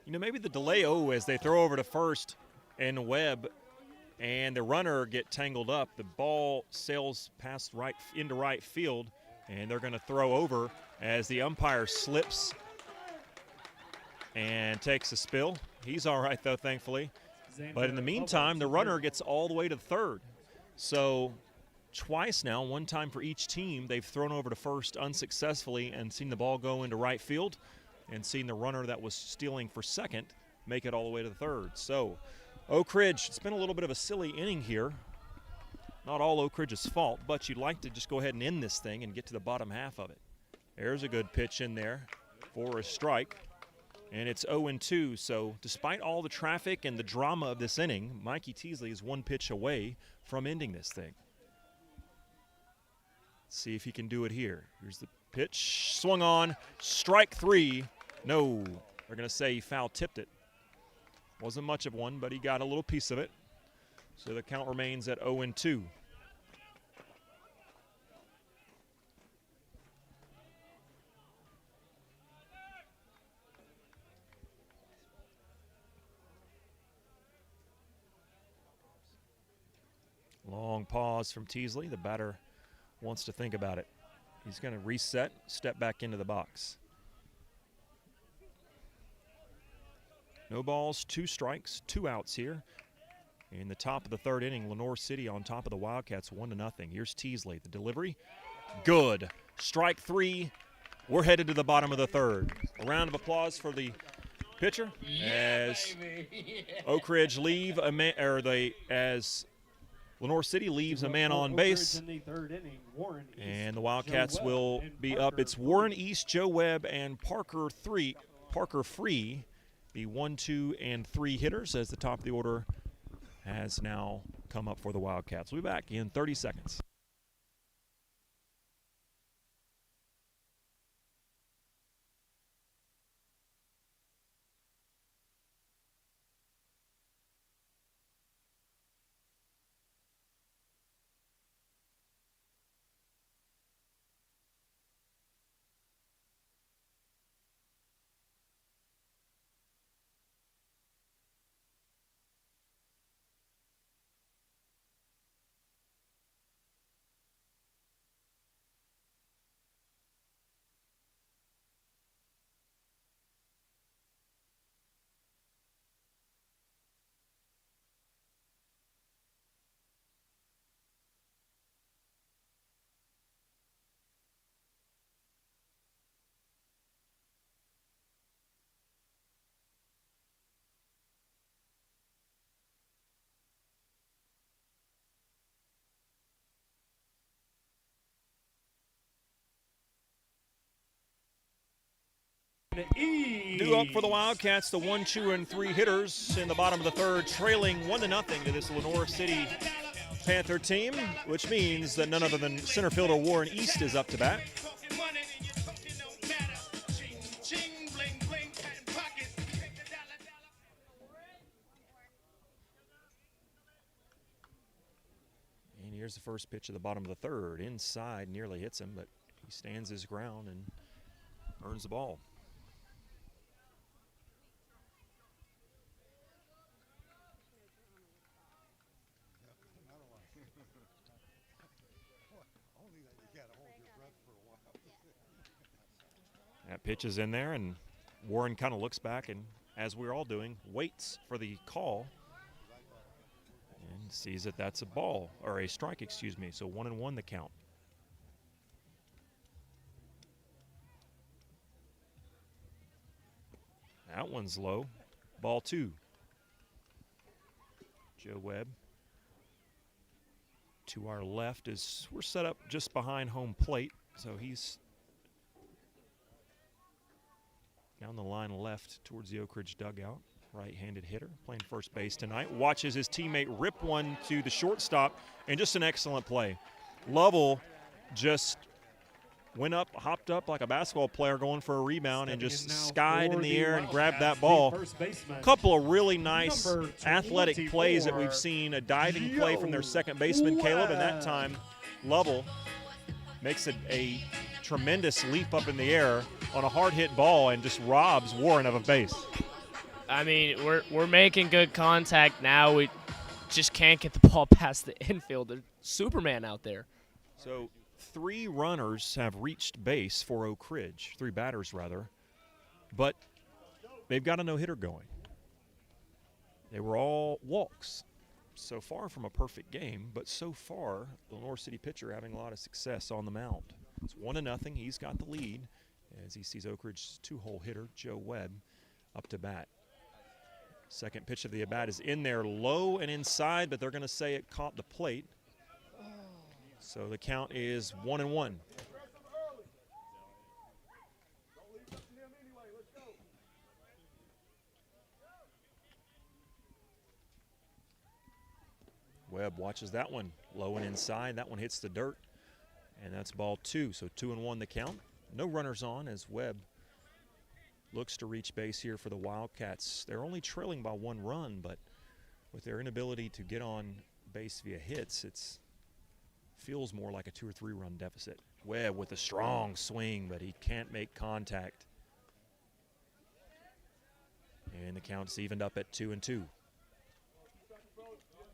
You know, maybe the delay, as they throw over to first and Webb and the runner get tangled up. The ball sails past right into right field, and they're going to throw over as the umpire slips and takes a spill. He's all right, though, thankfully. But in the meantime, the runner gets all the way to third. So twice now, one time for each team, they've thrown over to first unsuccessfully and seen the ball go into right field and seen the runner that was stealing for second make it all the way to the third. So Oak Ridge, it's been a little bit of a silly inning here. Not all Oak Ridge's fault, but you'd like to just go ahead and end this thing and get to the bottom half of it. There's a good pitch in there for a strike, and it's 0-2. So despite all the traffic and the drama of this inning, Mikey Teasley is one pitch away from ending this thing. Let's see if he can do it here. Here's the pitch, swung on, strike three. No, they're going to say he foul-tipped it. Wasn't much of one, but he got a little piece of it. So the count remains at 0-2. Long pause from Teasley. The batter wants to think about it. He's going to reset, step back into the box. No balls, 2 strikes, 2 outs here In the top of the third inning, Lenoir City on top of the Wildcats 1-0. Here's Teasley, the delivery. Good. Strike 3. We're headed to the bottom of the third. A round of applause for the pitcher as Oak Ridge leave a man, as Lenoir City leaves a man on base. In the third inning, Warren East, And the Wildcats Joe will Webb, and be Parker up. It's Warren East, Joe Webb, and Parker Free, the 1, 2, and 3 hitters, as the top of the order has now come up for the Wildcats. We'll be back in 30 seconds. Due up for the Wildcats, the 1, 2, and 3 hitters in the bottom of the third, trailing 1-0 to this Lenoir City Panther team, which means that none other than center fielder Warren East is up to bat. And here's the first pitch of the bottom of the third. Inside, nearly hits him, but he stands his ground and earns the ball. That pitch is in there, and Warren kind of looks back and, as we're all doing, waits for the call and sees that that's a ball, or a strike, excuse me. So 1-1 the count. That one's low. Ball 2. Joe Webb to our left is, we're set up just behind home plate, so he's down the line left towards the Oak Ridge dugout. Right-handed hitter playing first base tonight. Watches his teammate rip one to the shortstop, and just an excellent play. Lovell just went up, hopped up like a basketball player going for a rebound, and just skied in the air and grabbed that ball. A couple of really nice athletic plays that we've seen. A diving play from their second baseman, Caleb, and that time Lovell makes a tremendous leap up in the air on a hard-hit ball and just robs Warren of a base. I mean, we're making good contact now. We just can't get the ball past the infield. There's Superman out there. So 3 runners have reached base for Oak Ridge, 3 batters rather, but they've got a no-hitter going. They were all walks. So far from a perfect game, but so far the Lenoir City pitcher having a lot of success on the mound. It's 1-0. He's got the lead as he sees Oak Ridge's 2-hole hitter, Joe Webb, up to bat. Second pitch of the at-bat is in there, low and inside, but they're going to say it caught the plate. So the count is 1-1. Webb watches that one, low and inside. That one hits the dirt, and that's ball 2. So 2-1 the count. No runners on as Webb looks to reach base here for the Wildcats. They're only trailing by 1 run, but with their inability to get on base via hits, it feels more like a 2 or 3 run deficit. Webb with a strong swing, but he can't make contact. And the count's evened up at 2-2.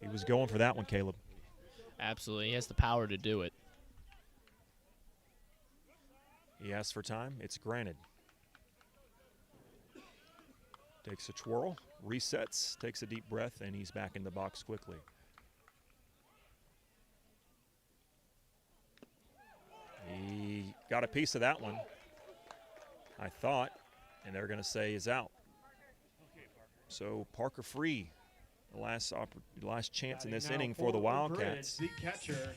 He was going for that one, Caleb. Absolutely. He has the power to do it. He asked for time. It's granted. Takes a twirl, resets, takes a deep breath, and he's back in the box quickly. He got a piece of that one, I thought, and they're going to say is out. So Parker free, the last chance in this inning for the Wildcats. The catcher,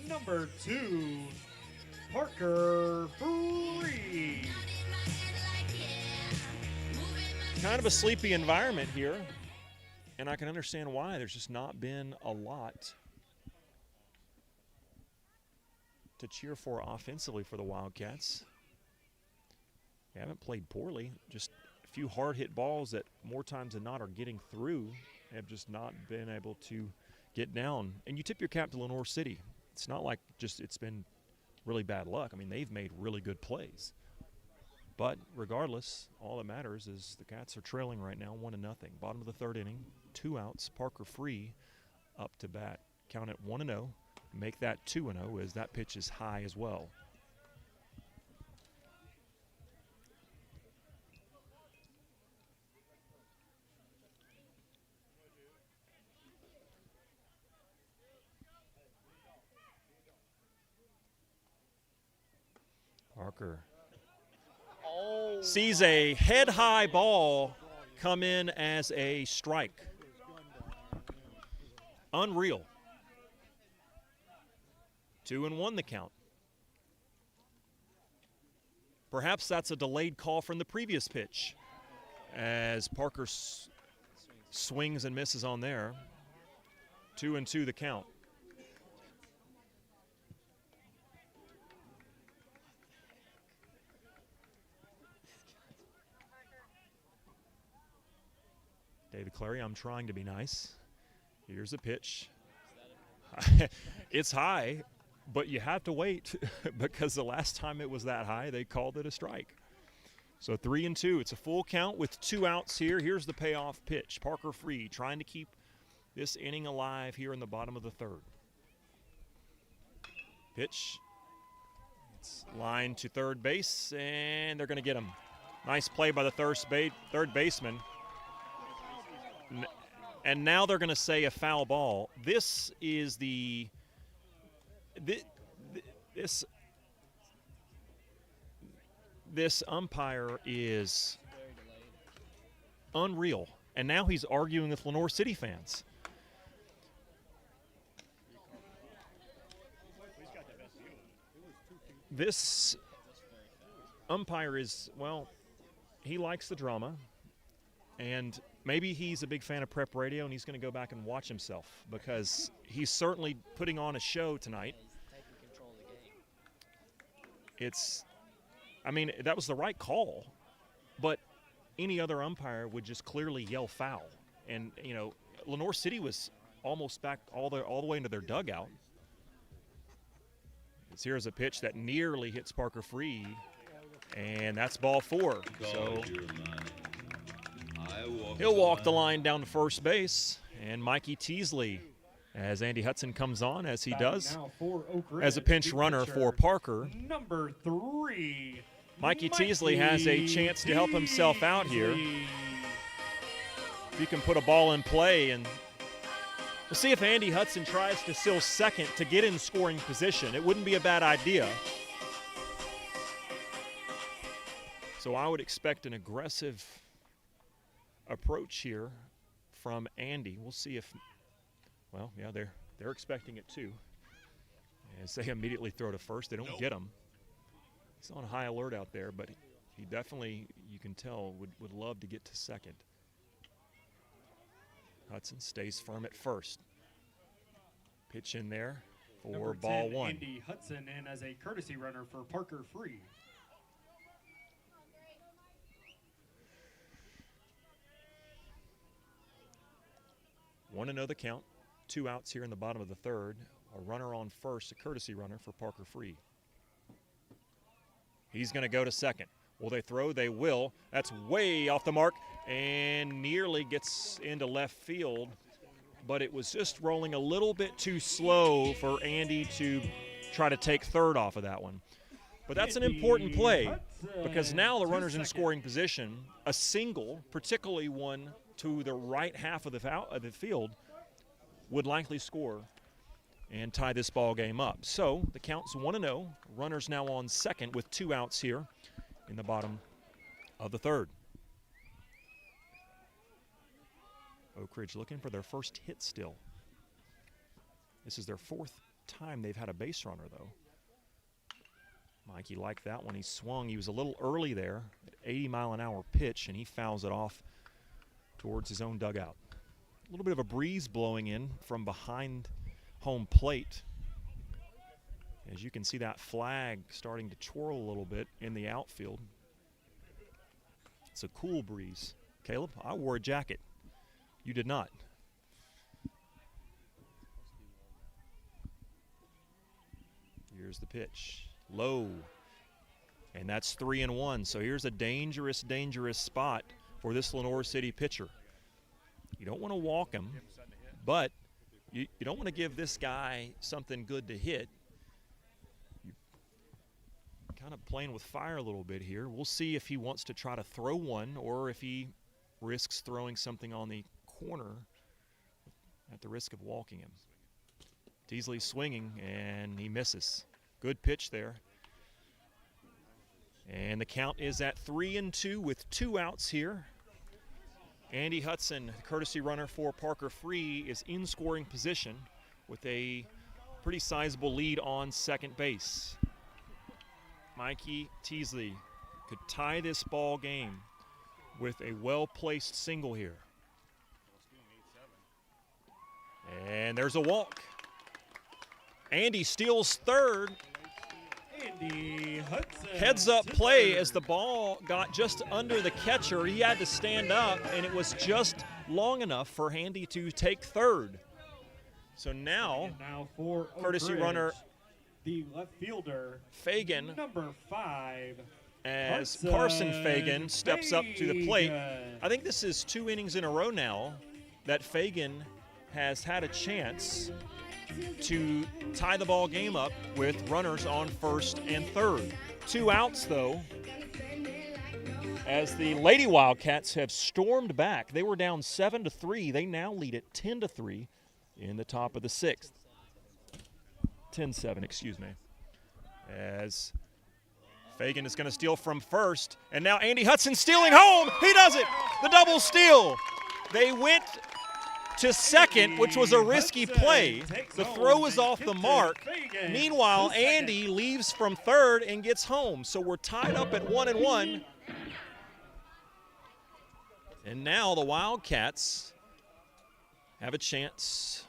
number 2, Parker Free. Kind of a sleepy environment here, and I can understand why. There's just not been a lot to cheer for offensively for the Wildcats. They haven't played poorly, just a few hard-hit balls that more times than not are getting through, have just not been able to get down. And you tip your cap to Lenoir City. It's not like just it's been really bad luck. I mean, they've made really good plays. But regardless, all that matters is the Cats are trailing right now 1-0. Bottom of the third inning, 2 outs. Parker free up to bat. Count it 1-0. Make that 2-0 as that pitch is high as well. Parker sees a head-high ball come in as a strike. Unreal. 2-1 the count. Perhaps that's a delayed call from the previous pitch as Parker swings and misses on there. 2-2 the count. David Clary, I'm trying to be nice. Here's a pitch. It's high, but you have to wait because the last time it was that high, they called it a strike. So 3-2. It's a full count with 2 outs here. Here's the payoff pitch. Parker free, trying to keep this inning alive here in the bottom of the third. Pitch. It's lined to third base, and they're going to get him. Nice play by the third baseman. And now they're going to say a foul ball. This is this umpire is unreal. And now he's arguing with Lenoir City fans. This umpire is, well, he likes the drama. And maybe he's a big fan of prep radio and he's going to go back and watch himself because he's certainly putting on a show tonight. I mean, that was the right call, but any other umpire would just clearly yell foul. And, you know, Lenoir City was almost back all the way into their dugout. Here's a pitch that nearly hits Parker free, and that's ball 4. So he'll walk the line down to first base, and Mikey Teasley, as Andy Hudson comes on, as he does, as a pinch runner for Parker. Number 3, Mikey Teasley has a chance to help himself out here. If he can put a ball in play, and we'll see if Andy Hudson tries to steal second to get in scoring position. It wouldn't be a bad idea. So I would expect an aggressive approach here from Andy. We'll see if, well, yeah, they're expecting it too. As they immediately throw to first, they don't get him. He's on high alert out there, but he definitely, you can tell, would love to get to second. Hudson stays firm at first. Pitch in there for number ball 10, 1. Andy Hudson in as a courtesy runner for Parker Free. One to know the count. 2 outs here in the bottom of the third. A runner on first, a courtesy runner for Parker Free. He's going to go to second. Will they throw? They will. That's way off the mark and nearly gets into left field, but it was just rolling a little bit too slow for Andy to try to take third off of that one. But that's an important play because now the runner's in scoring position. A single, particularly one to the right half of the field, would likely score and tie this ball game up. So the count's 1-0. Runners now on second with 2 outs here in the bottom of the third. Oak Ridge looking for their first hit still. This is their 4th time they've had a base runner, though. Mikey liked that one. He swung. He was a little early there, 80-mile-an-hour pitch, and he fouls it off towards his own dugout. A little bit of a breeze blowing in from behind home plate. As you can see that flag starting to twirl a little bit in the outfield. It's a cool breeze. Caleb, I wore a jacket. You did not. Here's the pitch. Low. And that's 3-1. So here's a dangerous, dangerous spot for this Lenoir City pitcher. You don't want to walk him, but you don't want to give this guy something good to hit. You're kind of playing with fire a little bit here. We'll see if he wants to try to throw one or if he risks throwing something on the corner at the risk of walking him. Teasley swinging, and he misses. Good pitch there. And the count is at 3-2 with 2 outs here. Andy Hudson, courtesy runner for Parker Free, is in scoring position with a pretty sizable lead on second base. Mikey Teasley could tie this ball game with a well-placed single here. And there's a walk. Andy steals third. Andy Hudson. Heads up play as the ball got just under the catcher. He had to stand up, and it was just long enough for Andy to take third. So now for courtesy runner the left fielder Fagan, number 5, as Carson Fagan steps up to the plate. I think this is 2 innings in a row now that Fagan has had a chance to tie the ball game up with runners on first and third. 2 outs, though, as the Lady Wildcats have stormed back. They were down 7-3. They now lead it 10-3 in the top of the 6th. 10-7, excuse me. As Fagan is going to steal from first, and now Andy Hudson stealing home. He does it. The double steal. They went to second, which was a risky play. The throw is off the mark. Meanwhile, Andy leaves from third and gets home. So we're tied up at 1-1. And now the Wildcats have a chance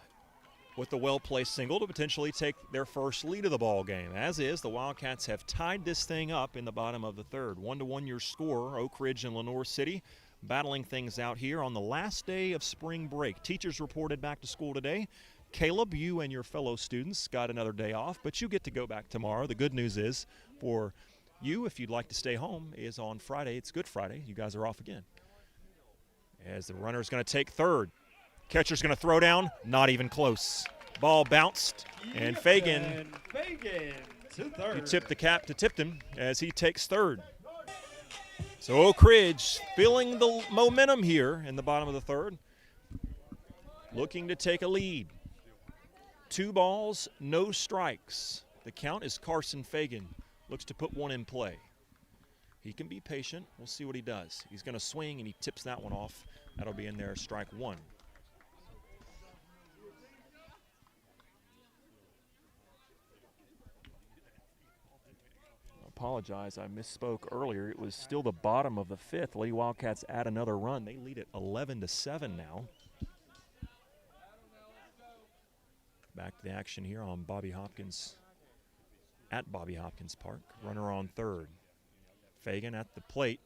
with the well-placed single to potentially take their first lead of the ball game. As is, the Wildcats have tied this thing up in the bottom of the third. 1-1 your score, Oak Ridge and Lenoir City battling things out here on the last day of spring break. Teachers reported back to school today. Caleb, you and your fellow students got another day off, but you get to go back tomorrow. The good news is for you, if you'd like to stay home, is on Friday. It's Good Friday. You guys are off again. As the runner's going to take third. Catcher's going to throw down. Not even close. Ball bounced, and Fagan to third. You tip the cap to Tipton as he takes third. So Oak Ridge feeling the momentum here in the bottom of the third, looking to take a lead. 2 balls, no strikes. The count is Carson Fagan. Looks to put one in play. He can be patient. We'll see what he does. He's going to swing, and he tips that one off. That'll be in there, strike 1. Apologize, I misspoke earlier. It was still the bottom of the 5th. Lady Wildcats add another run. They lead it 11-7 now. Back to the action here on Bobby Hopkins, at Bobby Hopkins Park. Runner on third. Fagan at the plate.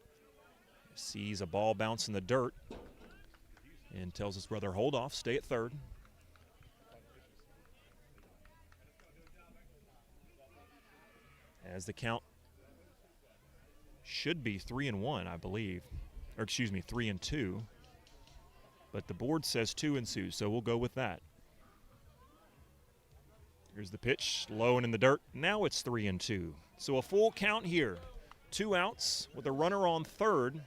Sees a ball bounce in the dirt and tells his brother, hold off, stay at third. As the count should be 3-1, I believe. Or excuse me, 3-2. But the board says 2-2, so we'll go with that. Here's the pitch, low and in the dirt. Now it's 3-2. So a full count here. 2 outs with a runner on third.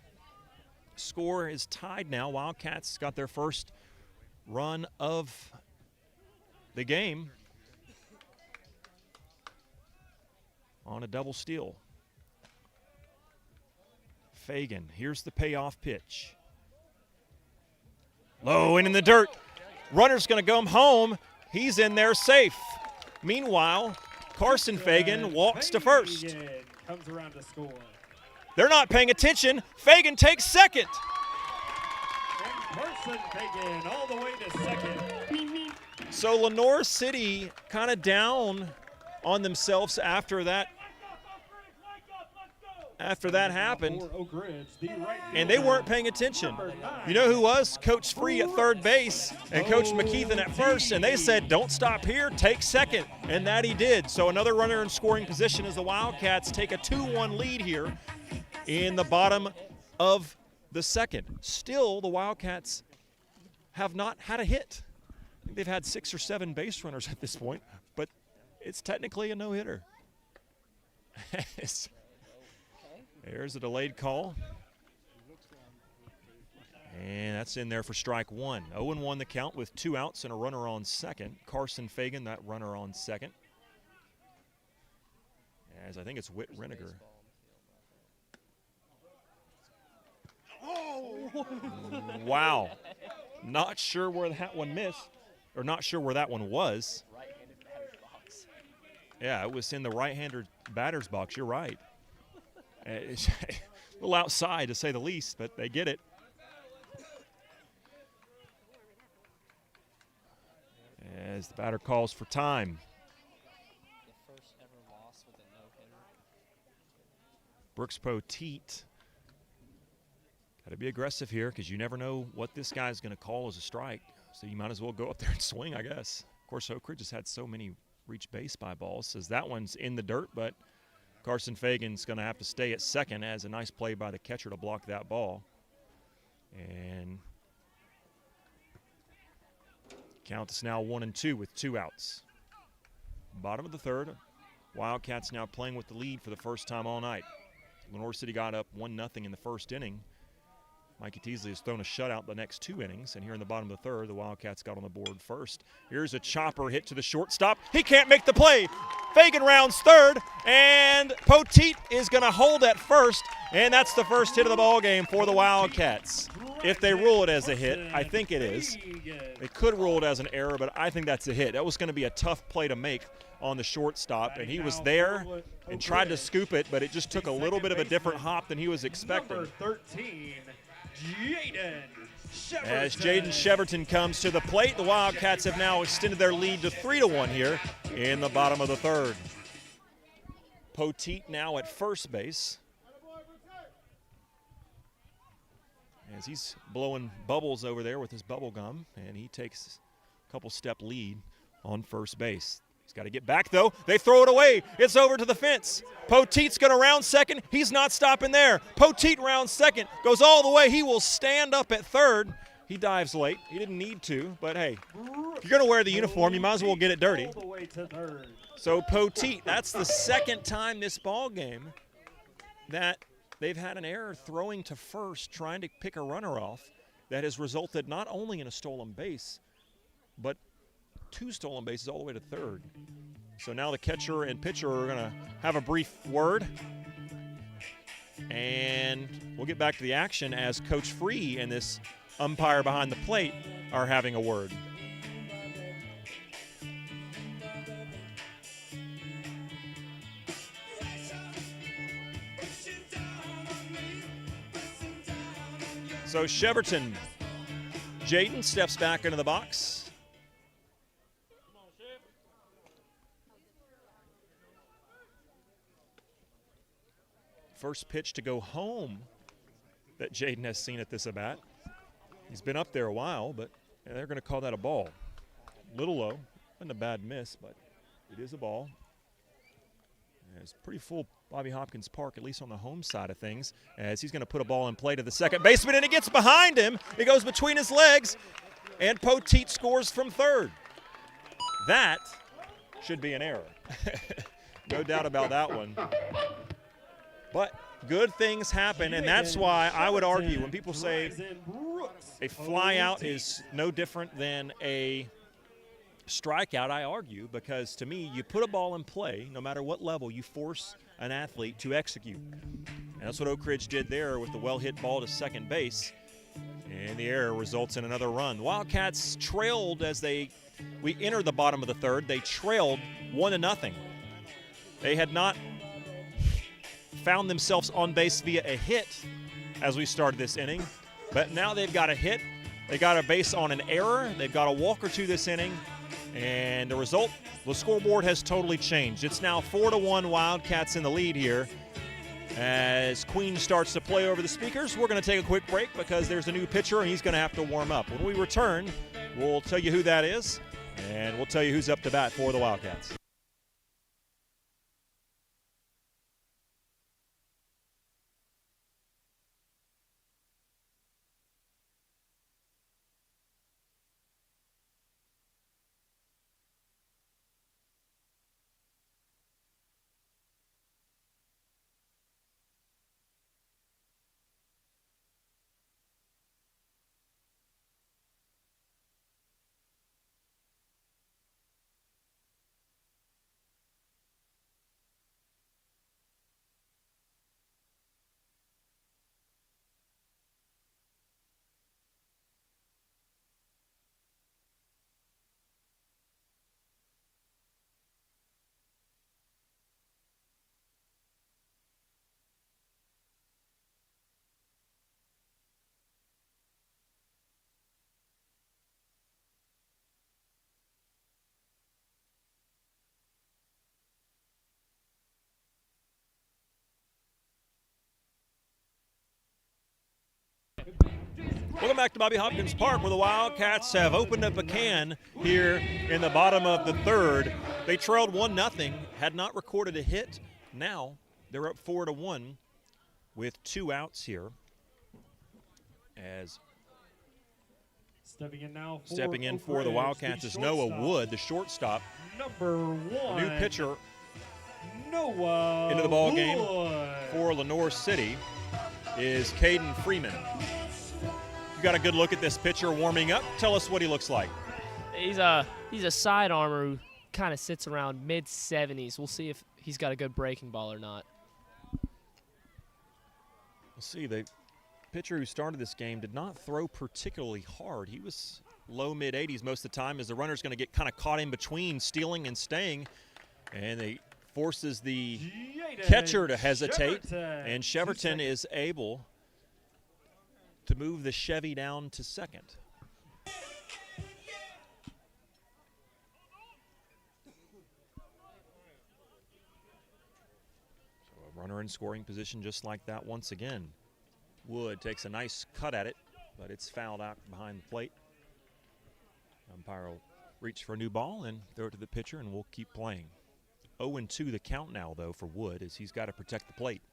Score is tied now. Wildcats got their first run of the game on a double steal. Fagan, here's the payoff pitch. Low and in the dirt. Runner's going to go home. He's in there safe. Meanwhile, Carson Fagan walks to first. Comes around to score. They're not paying attention. Fagan takes second. And Carson Fagan all the way to second. So Lenoir City kind of down on themselves after that happened. And they weren't paying attention. You know who was? Coach Free at third base and Coach McKeithen at first, and they said, don't stop here, take second, and that he did. So another runner in scoring position as the Wildcats take a 2-1 lead here in the bottom of the second. Still, the Wildcats have not had a hit. I think they've had 6 or 7 base runners at this point, but it's technically a no-hitter. There's a delayed call. And that's in there for strike 1. 0-1 the count with 2 outs and a runner on second. Carson Fagan, that runner on second. As I think it's Whit Reniger. Oh! Wow. Not sure where that one missed, or not sure where that one was. Yeah, it was in the right-hander batter's box. You're right. It's a little outside, to say the least, but they get it. As the batter calls for time. The first ever loss with a no-hitter. Brooks Poteet. Got to be aggressive here because you never know what this guy's going to call as a strike. So you might as well go up there and swing, I guess. Of course, Oak Ridge has had so many reach base by balls. Says that one's in the dirt, but Carson Fagan's going to have to stay at second as a nice play by the catcher to block that ball. And count is now 1-2 with 2 outs. Bottom of the third. Wildcats now playing with the lead for the first time all night. Lenoir City got up 1-0 in the first inning. Mikey Teasley has thrown a shutout the next 2 innings, and here in the bottom of the third, the Wildcats got on the board first. Here's a chopper hit to the shortstop. He can't make the play. Fagan rounds third, and Poteet is going to hold at first, and that's the first hit of the ball game for the Wildcats. If they rule it as a hit, I think it is. They could rule it as an error, but I think that's a hit. That was going to be a tough play to make on the shortstop, and he was there and tried to scoop it, but it just took a little bit of a different hop than he was expecting. Number 13, Jaden Sheverton. As Jaden Sheverton comes to the plate, the Wildcats have now extended their lead to 3-1 here in the bottom of the third. Poteet now at first base. As he's blowing bubbles over there with his bubble gum, and he takes a couple step lead on first base. He's got to get back, though. They throw it away. It's over to the fence. Poteet's going to round second. He's not stopping there. Poteet rounds second, goes all the way. He will stand up at third. He dives late. He didn't need to, but hey, if you're going to wear the uniform, you might as well get it dirty. All the way to third. So Poteet, that's the second time this ball game that they've had an error throwing to first, trying to pick a runner off that has resulted not only in a stolen base, but 2 stolen bases all the way to third. So now the catcher and pitcher are going to have a brief word. And we'll get back to the action as Coach Free and this umpire behind the plate are having a word. So Sheverton, Jaden steps back into the box. First pitch to go home that Jaden has seen at this at-bat. He's been up there a while, but they're going to call that a ball. Little low, wasn't a bad miss, but it is a ball. And it's pretty full Bobby Hopkins Park, at least on the home side of things, as he's going to put a ball in play to the second baseman, and it gets behind him. It goes between his legs, and Poteet scores from third. That should be an error. No doubt about that one. But good things happen, and that's why I would argue when people say a flyout is no different than a strikeout, I argue, because to me, you put a ball in play, no matter what level, you force an athlete to execute. And that's what Oak Ridge did there with the well-hit ball to second base. And the error results in another run. The Wildcats trailed as we entered the bottom of the third. They trailed 1-0. They had not found themselves on base via a hit as we started this inning. But now they've got a hit. They got a base on an error. They've got a walk or two this inning. And the result, the scoreboard has totally changed. It's now 4-1 Wildcats in the lead here. As Queen starts to play over the speakers, we're going to take a quick break because there's a new pitcher and he's going to have to warm up. When we return, we'll tell you who that is, and we'll tell you who's up to bat for the Wildcats. Welcome back to Bobby Hopkins Park, where the Wildcats have opened up a can here in the bottom of the third. They trailed 1-0, had not recorded a hit. Now they're up 4-1 with 2 outs here. As stepping in for the Wildcats is Noah Wood, the shortstop. Number 1. The new pitcher Noah into the ball Wood. game for Lenoir City is Caden Freeman. You got a good look at this pitcher warming up. Tell us what he looks like. He's a sidearmer who kind of sits around mid-70s. We'll see if he's got a good breaking ball or not. We'll see. The pitcher who started this game did not throw particularly hard. He was low mid-80s most of the time as the runner's going to get kind of caught in between stealing and staying. And they forces the catcher to hesitate. And Cheverton is able to move the Chevy down to second. So a runner in scoring position just like that once again. Wood takes a nice cut at it, but it's fouled out behind the plate. Umpire will reach for a new ball and throw it to the pitcher, and we'll keep playing. 0-2 the count now, though, for Wood, as he's got to protect the plate.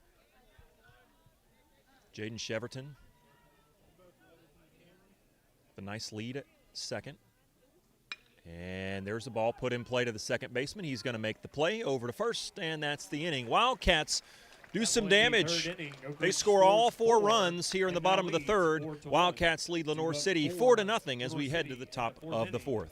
Jaden Cheverton, the nice lead at second. And there's the ball put in play to the second baseman. He's going to make the play over to first, and that's the inning. Wildcats do some damage. They score all 4 runs here in the bottom of the third. Wildcats lead Lenoir City 4-0 as we head to the top of the fourth.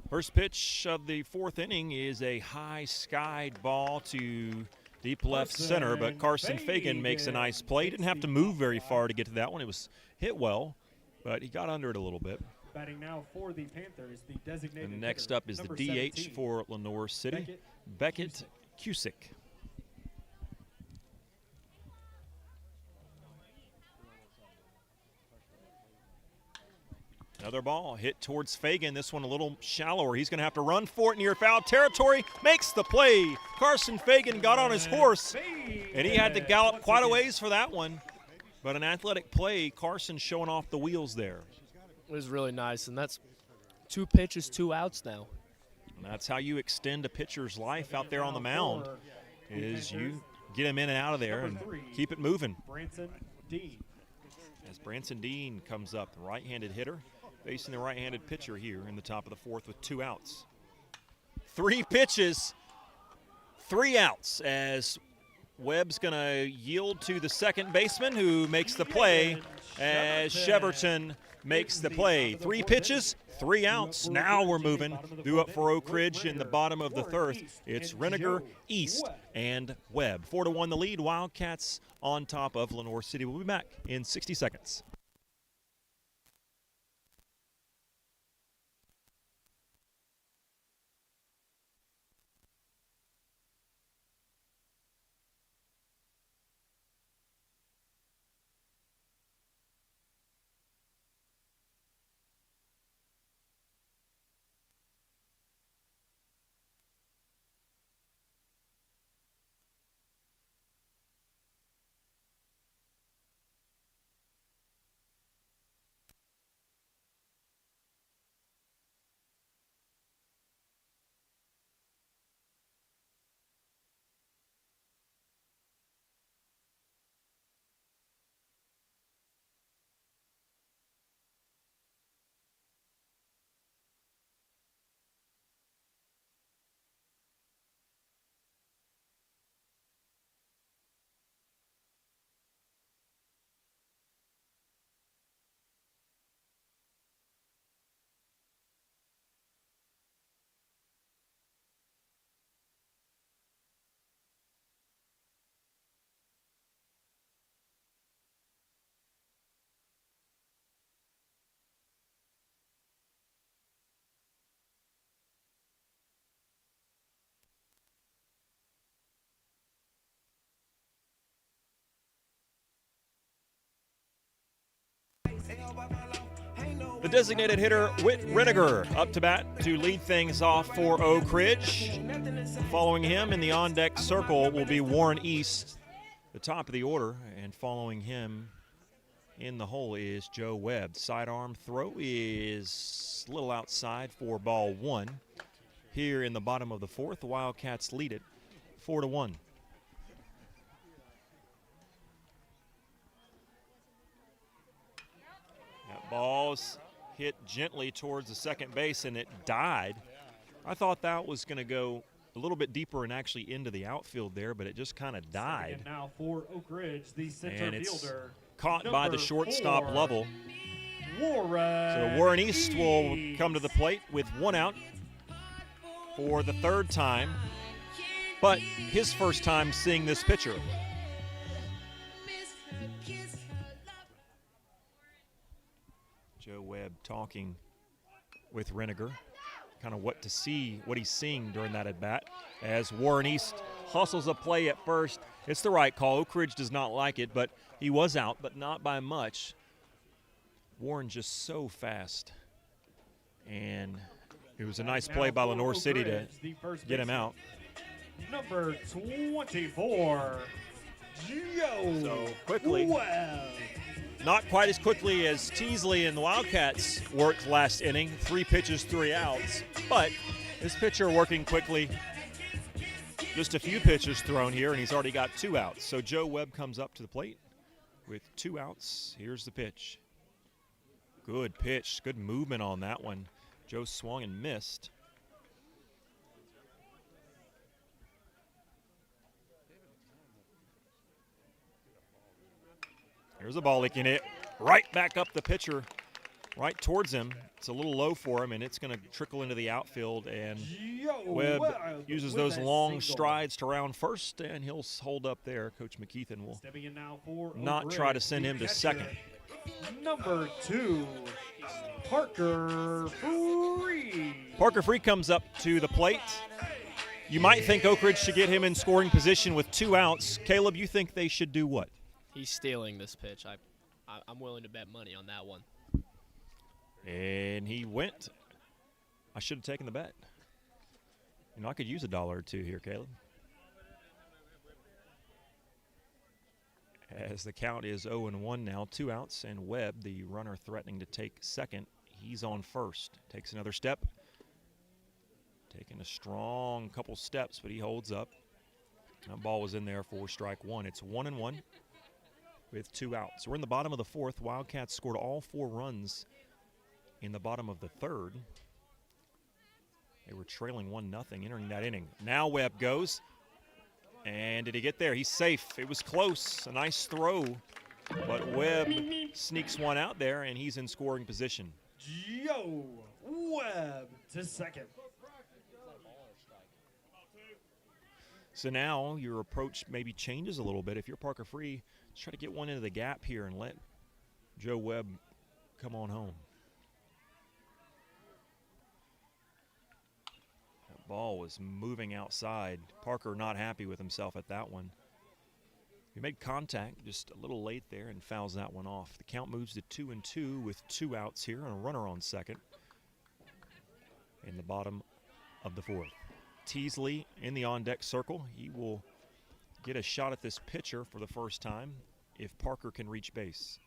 First pitch of the fourth inning is a high-skied ball to deep left center, but Carson Fagan makes a nice play. Didn't have to move very far to get to that one. It was hit well, but he got under it a little bit. Batting now for the Panthers, the designated And next hitter, up is the number DH 17, for Lenoir City, Beckett Cusick. Another ball hit towards Fagan. This one a little shallower. He's going to have to run for it near foul territory. Makes the play. Carson Fagan got on his horse, and he had to gallop quite a ways for that one. But an athletic play. Carson showing off the wheels there. It was really nice, and that's 2 pitches, 2 outs now. And that's how you extend a pitcher's life out there on the mound, is you get him in and out of there and keep it moving. Branson Dean. As Branson Dean comes up, right-handed hitter, facing the right-handed pitcher here in the top of the fourth with 2 outs. 3 pitches, 3 outs, as Webb's going to yield to the second baseman who makes the play as Cheverton makes the play. 3 pitches, 3 outs. Now we're moving. Due up for Oak Ridge in the bottom of the third. It's Reniger, East, and Webb. 4-1 the lead. Wildcats on top of Lenoir City. We'll be back in 60 seconds. The designated hitter, Whit Reniger, up to bat to lead things off for Oak Ridge. Following him in the on-deck circle will be Warren East, the top of the order, and following him in the hole is Joe Webb. Sidearm throw is a little outside for ball 1. Here in the bottom of the fourth, the Wildcats lead it 4-1. That ball's hit gently towards the second base, and it died. I thought that was going to go a little bit deeper and actually into the outfield there, but it just kind of died. And now for Oak Ridge, the center And it's fielder, caught by the shortstop 4, level. Warren. So Warren East will come to the plate with 1 out for the 3rd time, but his first time seeing this pitcher. Joe Webb talking with Reniger, kind of what he's seeing during that at-bat, as Warren East hustles a play at first. It's the right call. Oak Ridge does not like it, but he was out, but not by much. Warren just so fast, and it was a nice play by Lenoir City to get him out. Number 24, Joe So quickly, Webb. not quite as quickly as Teasley and the Wildcats worked last inning, 3 pitches, 3 outs, but this pitcher working quickly. Just a few pitches thrown here, and he's already got 2 outs. So Joe Webb comes up to the plate with 2 outs. Here's the pitch. Good pitch, good movement on that one. Joe swung and missed. Here's a ball he can hit right back up the pitcher right towards him. It's a little low for him, and it's going to trickle into the outfield. And Webb uses those long strides to round first, and he'll hold up there. Coach McKeithen will not try to send him to second. Number 2, Parker Free. Parker Free comes up to the plate. You might think Oak Ridge should get him in scoring position with 2 outs. Caleb, you think they should do what? He's stealing this pitch. I'm willing to bet money on that one. And he went. I should have taken the bet. You know, I could use $1 or 2 here, Caleb. As the count is 0-1 now, 2 outs, and Webb, the runner threatening to take second, he's on first. Takes another step. Taking a strong couple steps, but he holds up. That ball was in there for strike 1. It's 1-1 with 2 outs. We're in the bottom of the 4th. Wildcats scored all 4 runs in the bottom of the 3rd. They were trailing 1-0 entering that inning. Now Webb goes. And did he get there? He's safe. It was close. A nice throw. But Webb sneaks one out there, and he's in scoring position. Joe Webb to second. So now your approach maybe changes a little bit. If you're Parker Free, just try to get one into the gap here and let Joe Webb come on home. That ball was moving outside. Parker not happy with himself at that one. He made contact just a little late there and fouls that one off. The count moves to 2-2 with 2 outs here and a runner on second in the bottom of the 4th. Teasley in the on-deck circle. He will get a shot at this pitcher for the first time if Parker can reach base.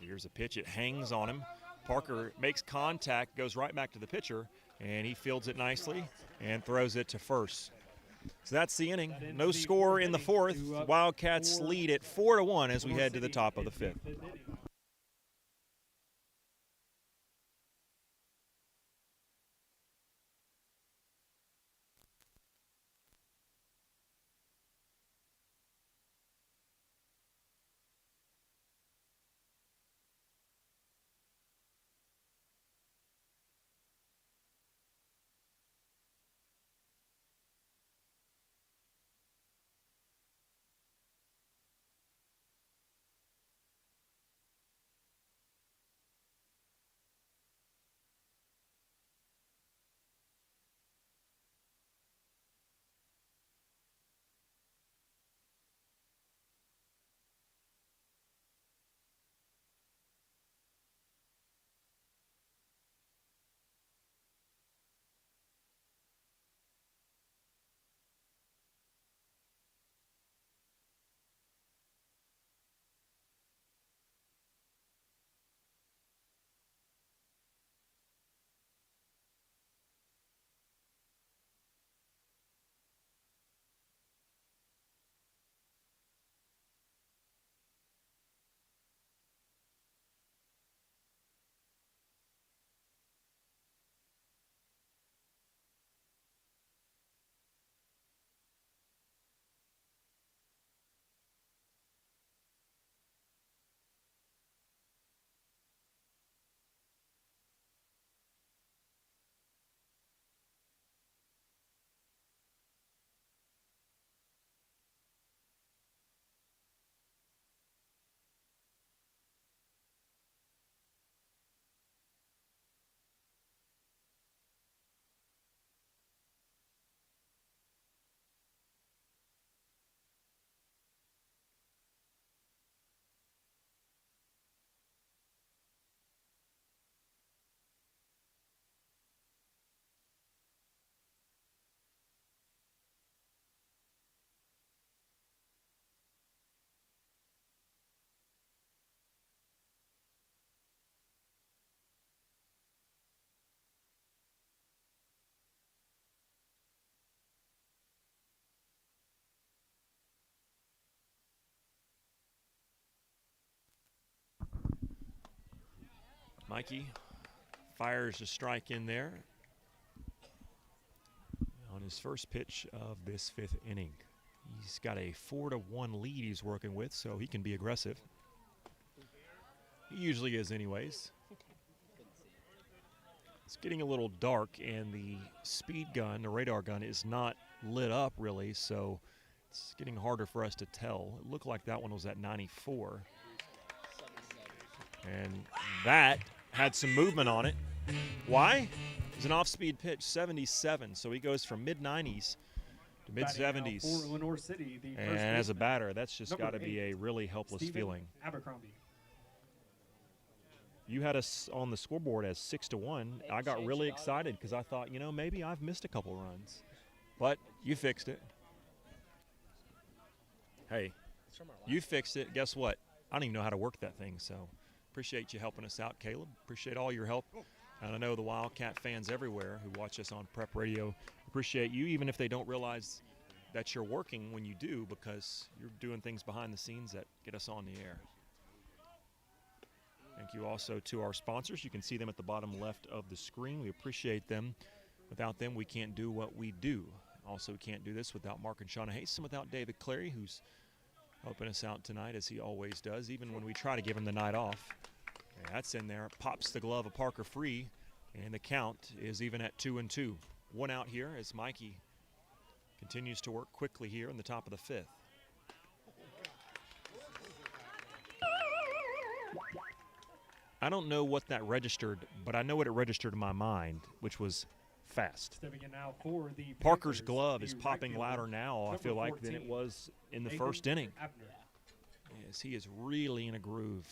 Here's a pitch. It hangs on him. Parker makes contact, goes right back to the pitcher, and he fields it nicely and throws it to first. So that's the inning. No score in the 4th. Wildcats lead at 4-1 as we head to the top of the 5th. Mikey fires a strike in there on his first pitch of this 5th inning. He's got a 4-1 lead he's working with, so he can be aggressive. He usually is anyways. It's getting a little dark, and the speed gun, the radar gun, is not lit up really, so it's getting harder for us to tell. It looked like that one was at 94. And that had some movement on it. Why? It was an off-speed pitch, 77, so he goes from mid-90s to mid-70s. For Lenoir City, the and as a batter, that's just got to be a really helpless feeling. Abercrombie. You had us on the scoreboard as 6-1. I got really excited because I thought, you know, maybe I've missed a couple runs. But you fixed it. Hey, you fixed it. Guess what? I don't even know how to work that thing, so appreciate you helping us out, Caleb. Appreciate all your help. And I know the Wildcat fans everywhere who watch us on Prep Radio appreciate you, even if they don't realize that you're working when you do, because you're doing things behind the scenes that get us on the air. Thank you also to our sponsors. You can see them at the bottom left of the screen. We appreciate them. Without them, we can't do what we do. Also, we can't do this without Mark and Shauna Hayes and without David Clary, who's helping us out tonight, as he always does, even when we try to give him the night off. And that's in there. Pops the glove of Parker free, and the count is even at 2-2. One out here as Mikey continues to work quickly here in the top of the fifth. I don't know what that registered, but I know what it registered in my mind, which was fast. Stepping in now for the Parker's Panthers, glove the is right popping fielder, louder now, I number feel like, than 14, it was in the Nathan first inning. Abner. Yes, he is really in a groove.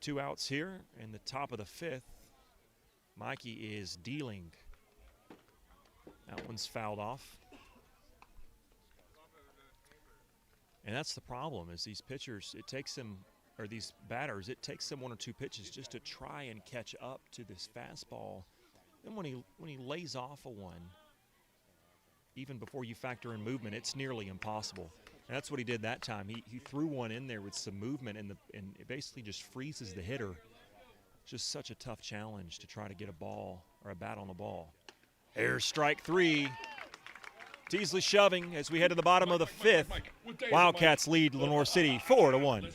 2 outs here in the top of the fifth. Mikey is dealing. That one's fouled off. And that's the problem, is these pitchers, it takes them, or these batters, it takes them 1 or 2 pitches just to try and catch up to this fastball. Then when he lays off a one, even before you factor in movement, it's nearly impossible. And that's what he did that time. He threw one in there with some movement, and it basically just freezes the hitter. Just such a tough challenge to try to get a ball or a bat on the ball. Here's strike 3. Teasley shoving as we head to the bottom of the fifth. Wildcats lead Lenoir City 4-1.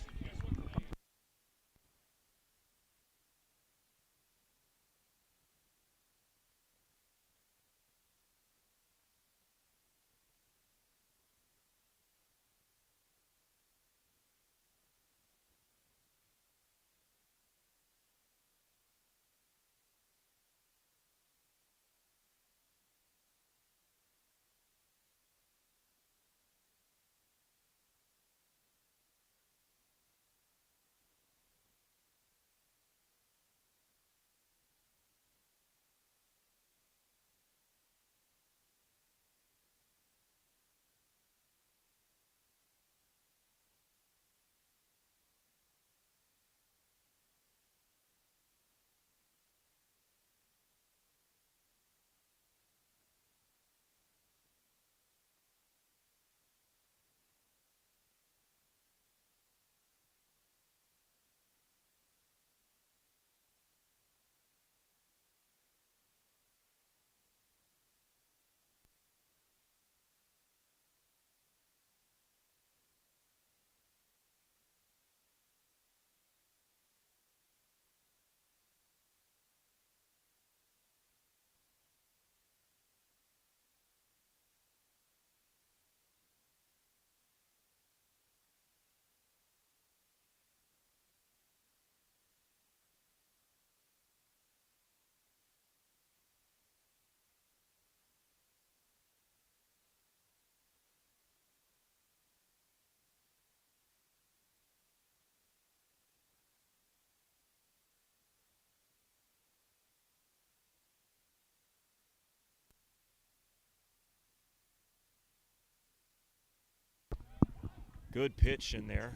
Good pitch in there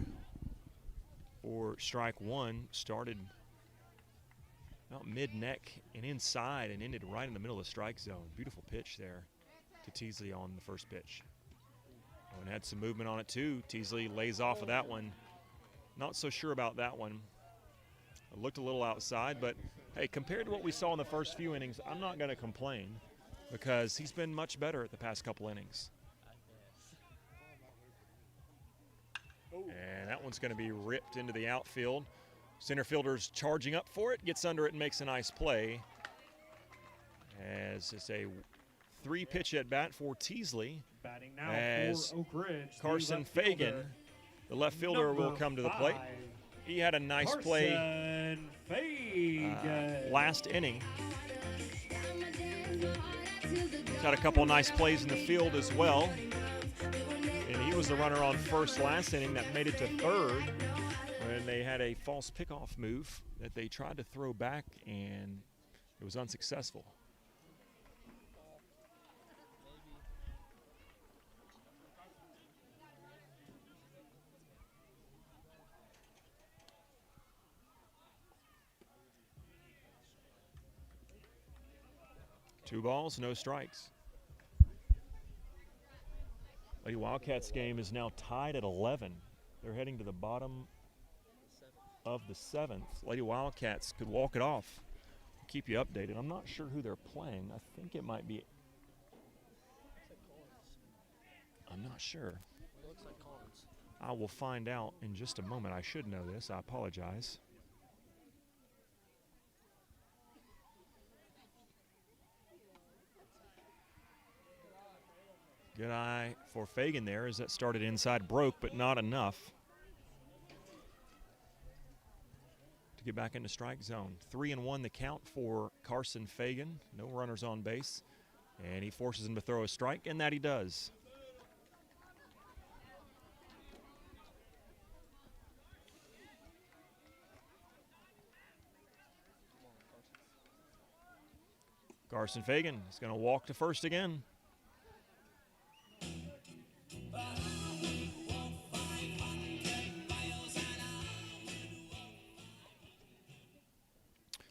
for strike 1. Started about mid-neck and inside and ended right in the middle of the strike zone. Beautiful pitch there to Teasley on the first pitch. And had some movement on it too. Teasley lays off of that one. Not so sure about that one. It looked a little outside, but hey, compared to what we saw in the first few innings, I'm not going to complain because he's been much better at the past couple innings. And that one's going to be ripped into the outfield. Center fielder's charging up for it, gets under it and makes a nice play. As it's a 3-pitch at bat for Teasley. Batting now as for Oak Ridge, Carson left fielder, Fagan, the left fielder, will come to the plate. 5, He had a nice play Carson Fagan. last inning. He's had a couple nice plays in the field as well. And he was the runner on first last inning that made it to third when they had a false pickoff move that they tried to throw back, and it was unsuccessful. Two balls, no strikes. Lady Wildcats game is now tied at 11. They're heading to the bottom of the 7th. Lady Wildcats could walk it off. Keep you updated. I'm not sure who they're playing. I think it might be. I'm not sure. I will find out in just a moment. I should know this. I apologize. Good eye for Fagan there as that started inside, broke, but not enough to get back into strike zone. 3-1 the count for Carson Fagan. No runners on base, and he forces him to throw a strike, and that he does. Carson Fagan is going to walk to first again.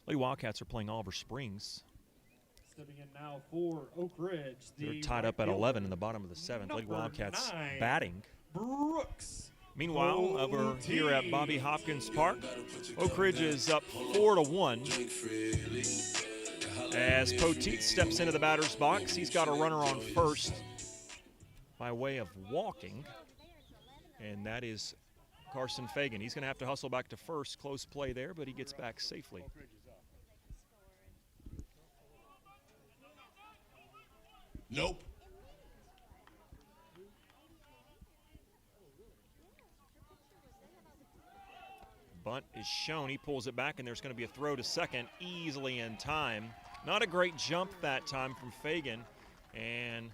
Lady Wildcats are playing Oliver Springs. Stepping in now for Oak Ridge. They're tied up at 11 in the bottom of the 7th. Lady Wildcats 9, batting. Brooks. Meanwhile, over here at Bobby Hopkins Park, Oak Ridge is up 4-1. As Poteet steps into the batter's box, he's got a runner on first by way of walking, and that is Carson Fagan. He's going to have to hustle back to first. Close play there, but he gets back safely. Nope. Bunt is shown. He pulls it back, and there's going to be a throw to second easily in time. Not a great jump that time from Fagan, and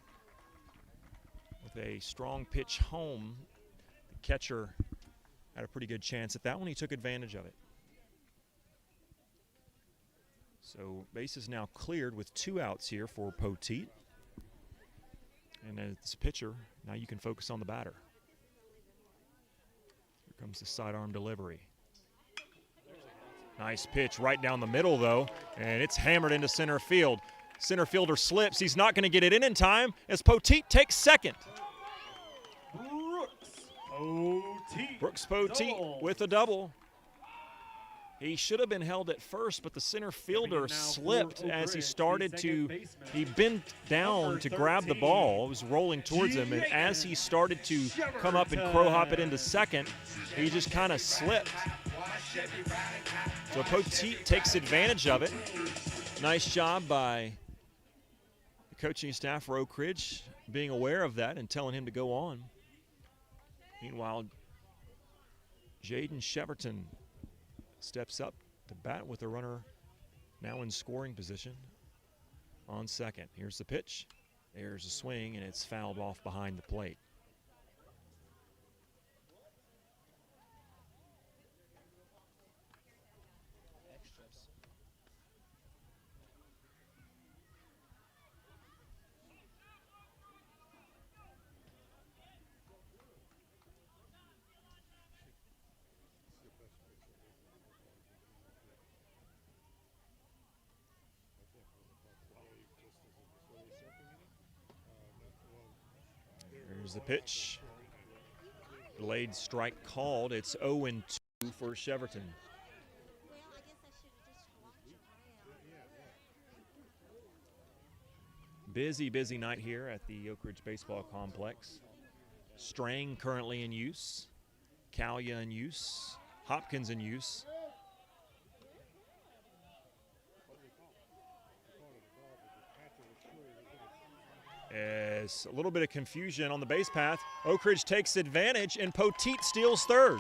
with a strong pitch home, the catcher had a pretty good chance at that one. He took advantage of it. So base is now cleared with 2 outs here for Poteet. And as pitcher, now you can focus on the batter. Here comes the sidearm delivery. Nice pitch right down the middle, though, and it's hammered into center field. Center fielder slips. He's not going to get it in time as Poteet takes second. Brooks Poteet with a double. He should have been held at first, but the center fielder slipped as he started to, he bent down to grab the ball. It was rolling towards him, and as he started to come up and crow hop it into second, he just kind of slipped. So Poteet takes advantage of it. Nice job by the coaching staff for Oak Ridge being aware of that and telling him to go on. Meanwhile, Jaden Cheverton steps up to bat with the runner now in scoring position on second. Here's the pitch. There's a swing, and it's fouled off behind the plate. Here's the pitch. Delayed strike called. It's 0-2 for Cheverton. Busy night here at the Oak Ridge Baseball Complex. Strang currently in use. Calia in use, Hopkins in use. As a little bit of confusion on the base path, Oak Ridge takes advantage and Poteet steals third.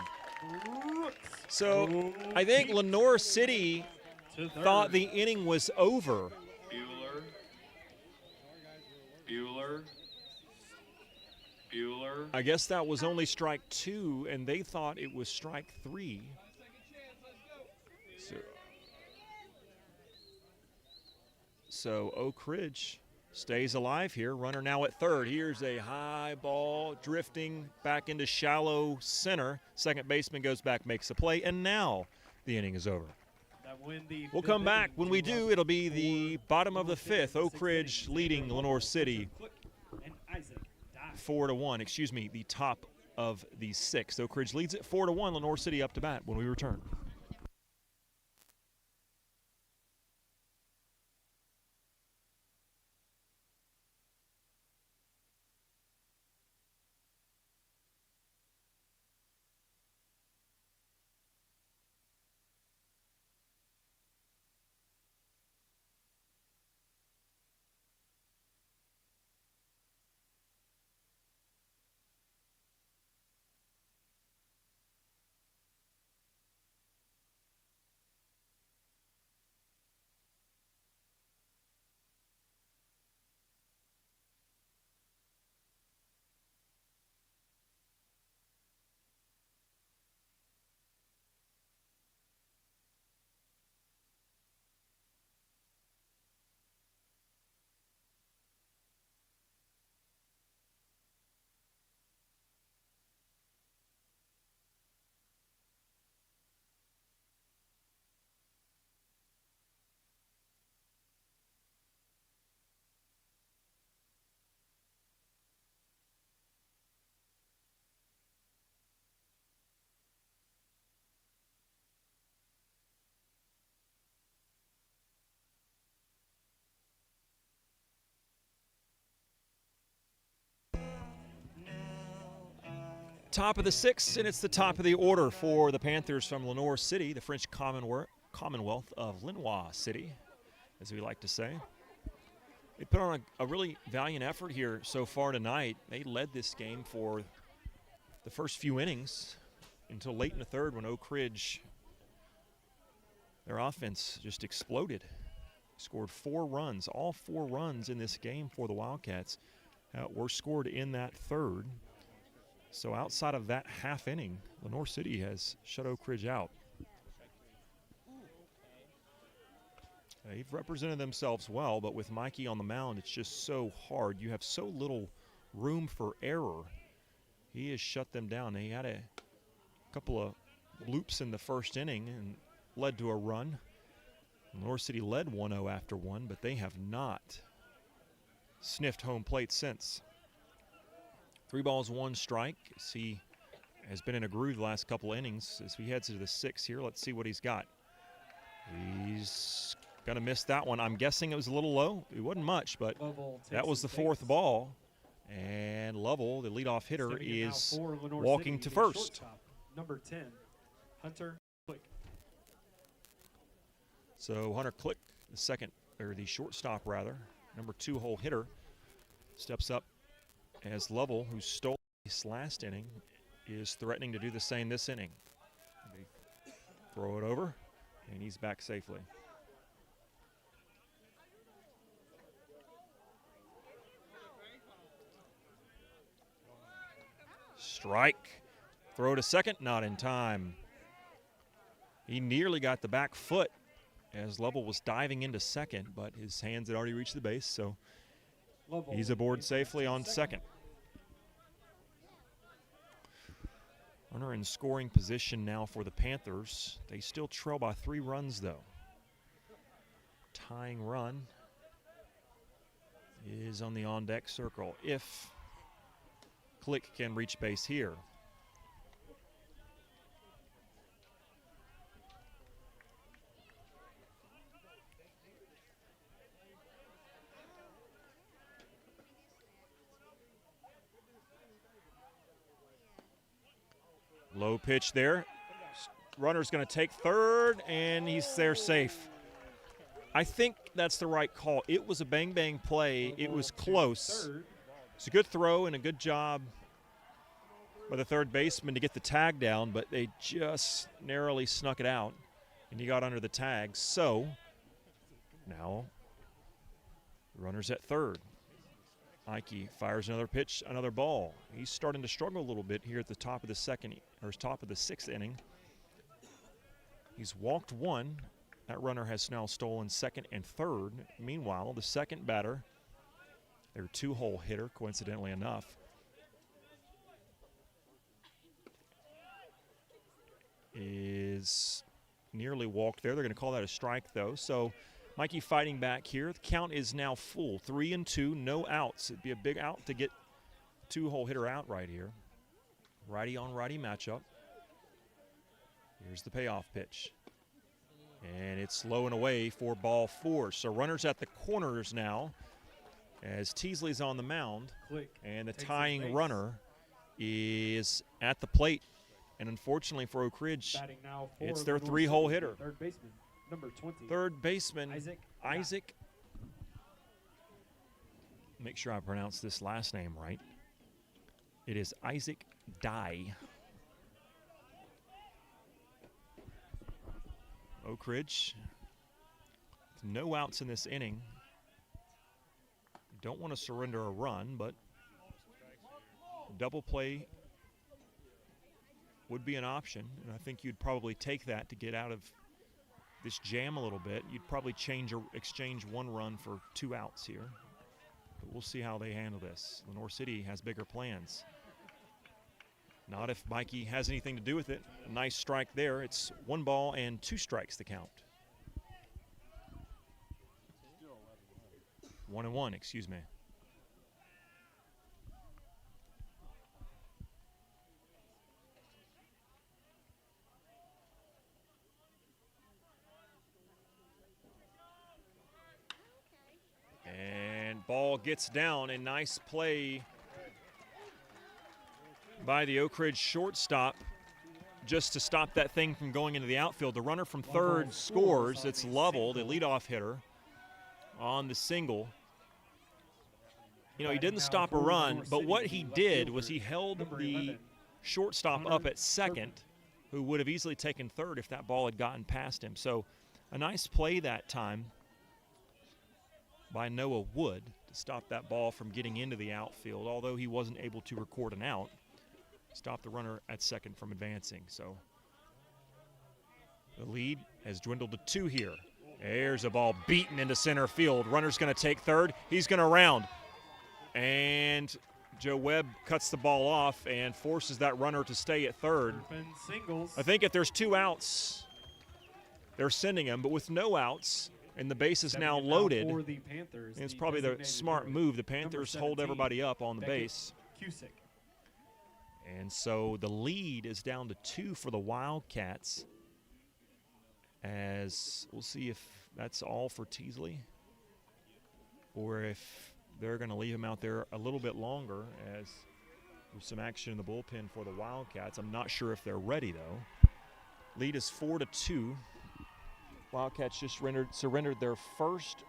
So I think Lenoir City thought the inning was over. Bueller. I guess that was only strike 2, and they thought it was strike 3. So Oak Ridge stays alive here. Runner now at third. Here's a high ball drifting back into shallow center. Second baseman goes back, makes a play, and now the inning is over. We'll come back. When we do, it'll be the bottom of the fifth. Oak Ridge leading Lenoir City 4-1. Excuse me, the top of the sixth. Oak Ridge leads it 4-1. Lenoir City up to bat when we return. Top of the sixth, and it's the top of the order for the Panthers from Lenoir City, the French Commonwealth of Lenoir City, as we like to say. They put on a really valiant effort here so far tonight. They led this game for the first few innings until late in the third when Oak Ridge, their offense just exploded. Scored 4 runs, all 4 runs in this game for the Wildcats were scored in that third. So outside of that half inning, Lenoir City has shut Oak Ridge out. They've represented themselves well, but with Mikey on the mound, it's just so hard. You have so little room for error. He has shut them down. He had a couple of loops in the first inning and led to a run. Lenoir City led 1-0 after 1, but they have not sniffed home plate since. 3 balls, 1 strike. He has been in a groove the last couple innings. As we head to the 6th here, let's see what he's got. He's going to miss that one. I'm guessing it was a little low. It wasn't much, but that was the 4th ball. And Lovell, the leadoff hitter, is walking to first. Number 10, Hunter Click. So Hunter Click, the shortstop rather, number 2 hole hitter, steps up as Lovell, who stole this last inning, is threatening to do the same this inning. They throw it over, and he's back safely. Strike. Throw to second, not in time. He nearly got the back foot as Lovell was diving into second, but his hands had already reached the base, so he's aboard safely on second. Runner in scoring position now for the Panthers. They still trail by 3 runs, though. Tying run is on the on-deck circle if Click can reach base here. Low pitch there. Runner's going to take third, and he's there safe. I think that's the right call. It was a bang-bang play. It was close. It's a good throw and a good job by the third baseman to get the tag down, but they just narrowly snuck it out, and he got under the tag. So now runner's at third. Ike fires another pitch, another ball. He's starting to struggle a little bit here at the top of the top of the sixth inning. He's walked one. That runner has now stolen second and third. Meanwhile, the second batter, their two-hole hitter, coincidentally enough, is nearly walked there. They're going to call that a strike, though. So Mikey fighting back here. The count is now full, 3-2, no outs. It'd be a big out to get two-hole hitter out right here. Righty on righty matchup. Here's the payoff pitch. And it's low and away for ball four. So runners at the corners now as Teasley's on the mound. And the tying runner is at the plate. And unfortunately for Oak Ridge, it's their three-hole hitter. Third baseman, number 20. Third baseman, Isaac. Make sure I pronounce this last name right. It is Isaac Dye. Oak Ridge, no outs in this inning. Don't want to surrender a run, but double play would be an option, and I think you'd probably take that to get out of this jam a little bit. You'd probably exchange one run for 2 outs here, but we'll see how they handle this. Lenoir City has bigger plans. Not if Mikey has anything to do with it. A nice strike there. It's 1 ball and 2 strikes to count. 1-1, excuse me. And ball gets down. A nice play by the Oak Ridge shortstop just to stop that thing from going into the outfield. The runner from third scores. It's Lovell, the leadoff hitter, on the single. You know, he didn't stop a run, but what he did was he held the shortstop up at second, who would have easily taken third if that ball had gotten past him. So a nice play that time by Noah Wood to stop that ball from getting into the outfield, although he wasn't able to record an out. Stop the runner at second from advancing. So the lead has dwindled to 2 here. There's a ball beaten into center field. Runner's going to take third. He's going to round. And Joe Webb cuts the ball off and forces that runner to stay at third. I think if there's 2 outs, they're sending him. But with no outs and the base is now loaded, it's probably the smart move. The Panthers hold everybody up on the base. And so the lead is down to 2 for the Wildcats, as we'll see if that's all for Teasley or if they're going to leave him out there a little bit longer, as there's some action in the bullpen for the Wildcats. I'm not sure if they're ready, though. Lead is 4-2. Wildcats just surrendered their first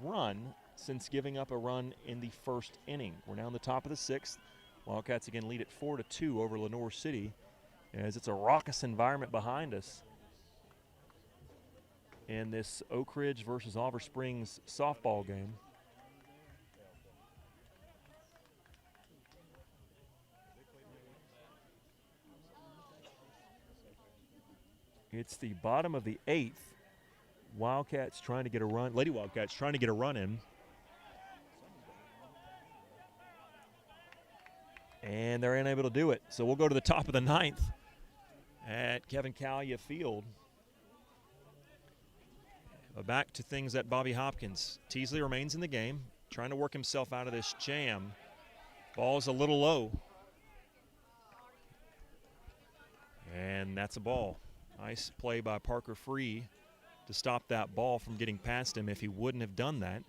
run since giving up a run in the first inning. We're now in the top of the 6th. Wildcats again lead at 4-2 over Lenoir City, as it's a raucous environment behind us in this Oak Ridge versus Oliver Springs softball game. It's the bottom of the 8th. Wildcats trying to get a run. Lady Wildcats trying to get a run in. And they're unable to do it. So we'll go to the top of the 9th at Kevin Callia Field. But back to things at Bobby Hopkins. Teasley remains in the game, trying to work himself out of this jam. Ball's a little low. And that's a ball. Nice play by Parker Free to stop that ball from getting past him. If he wouldn't have done that,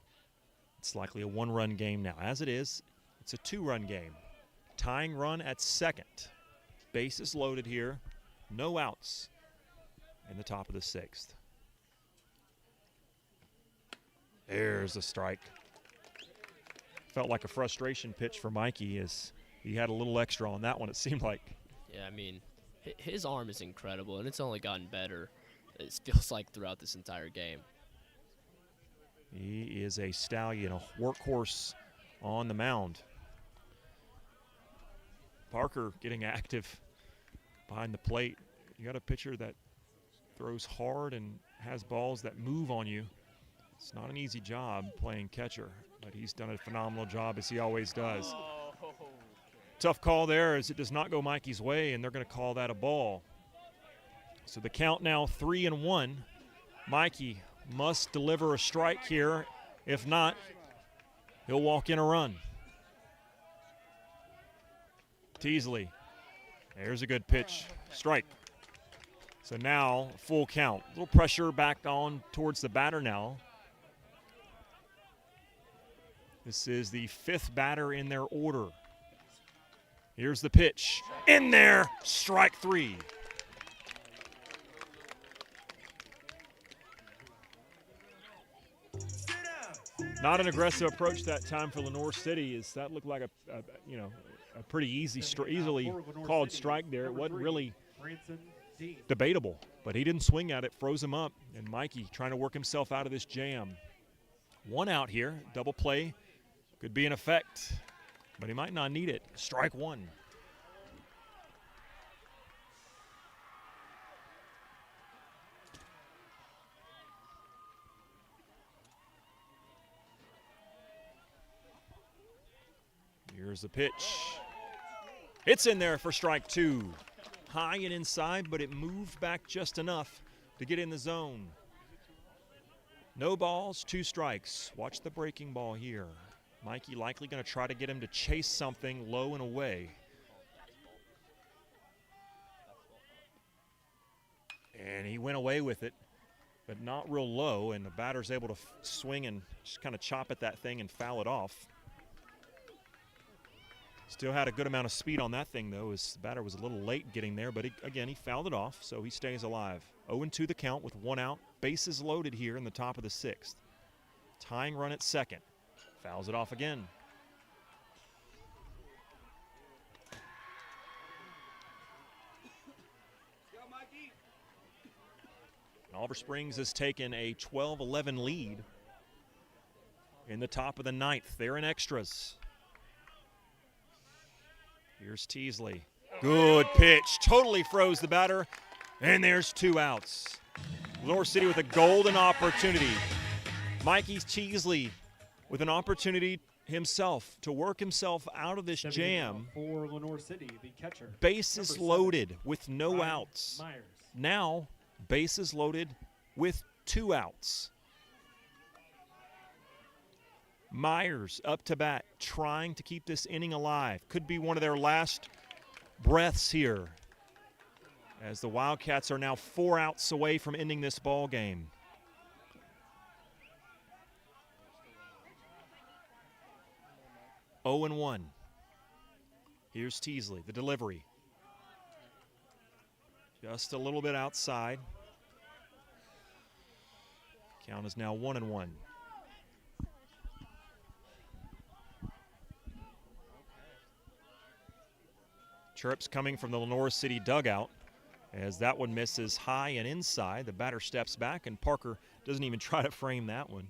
it's likely a 1-run game now. As it is, it's a 2-run game. Tying run at second. Bases loaded here. No outs in the top of the 6th. There's a strike. Felt like a frustration pitch for Mikey as he had a little extra on that one, it seemed like. Yeah, I mean, his arm is incredible, and it's only gotten better, it feels like, throughout this entire game. He is a stallion, a workhorse on the mound. Parker getting active behind the plate. You got a pitcher that throws hard and has balls that move on you. It's not an easy job playing catcher, but he's done a phenomenal job as he always does. Tough call there as it does not go Mikey's way, and they're going to call that a ball. So the count now 3-1. Mikey must deliver a strike here. If not, he'll walk in a run. Teasley, there's a good pitch, strike. So now full count. A little pressure back on towards the batter now. This is the 5th batter in their order. Here's the pitch. In there, strike 3. Not an aggressive approach that time for Lenoir City. As that looked like a pretty easily called strike there. It wasn't really debatable, but he didn't swing at it, froze him up, and Mikey trying to work himself out of this jam. 1 out here, double play could be in effect, but he might not need it. Strike 1. Here's the pitch. It's in there for strike 2. High and inside, but it moved back just enough to get in the zone. No balls, 2 strikes. Watch the breaking ball here. Mikey likely going to try to get him to chase something low and away. And he went away with it, but not real low, and the batter's able to swing and just kind of chop at that thing and foul it off. Still had a good amount of speed on that thing, though, as the batter was a little late getting there, but again, he fouled it off, so he stays alive. 0-2 the count with 1 out. Bases loaded here in the top of the 6th. Tying run at 2nd. Fouls it off again. Oliver Springs has taken a 12-11 lead in the top of the 9th. They're in extras. Here's Teasley. Good pitch. Totally froze the batter. And there's 2 outs. Lenoir City with a golden opportunity. Mikey Teasley with an opportunity himself to work himself out of this jam. For Lenoir City, the catcher. Bases loaded with no outs. Myers. Now, bases loaded with 2 outs. Myers up to bat, trying to keep this inning alive. Could be one of their last breaths here, as the Wildcats are now 4 outs away from ending this ball game. Oh and 1. Here's Teasley, the delivery. Just a little bit outside. Count is now 1-1. Chirps coming from the Lenoir City dugout as that one misses high and inside. The batter steps back, and Parker doesn't even try to frame that one.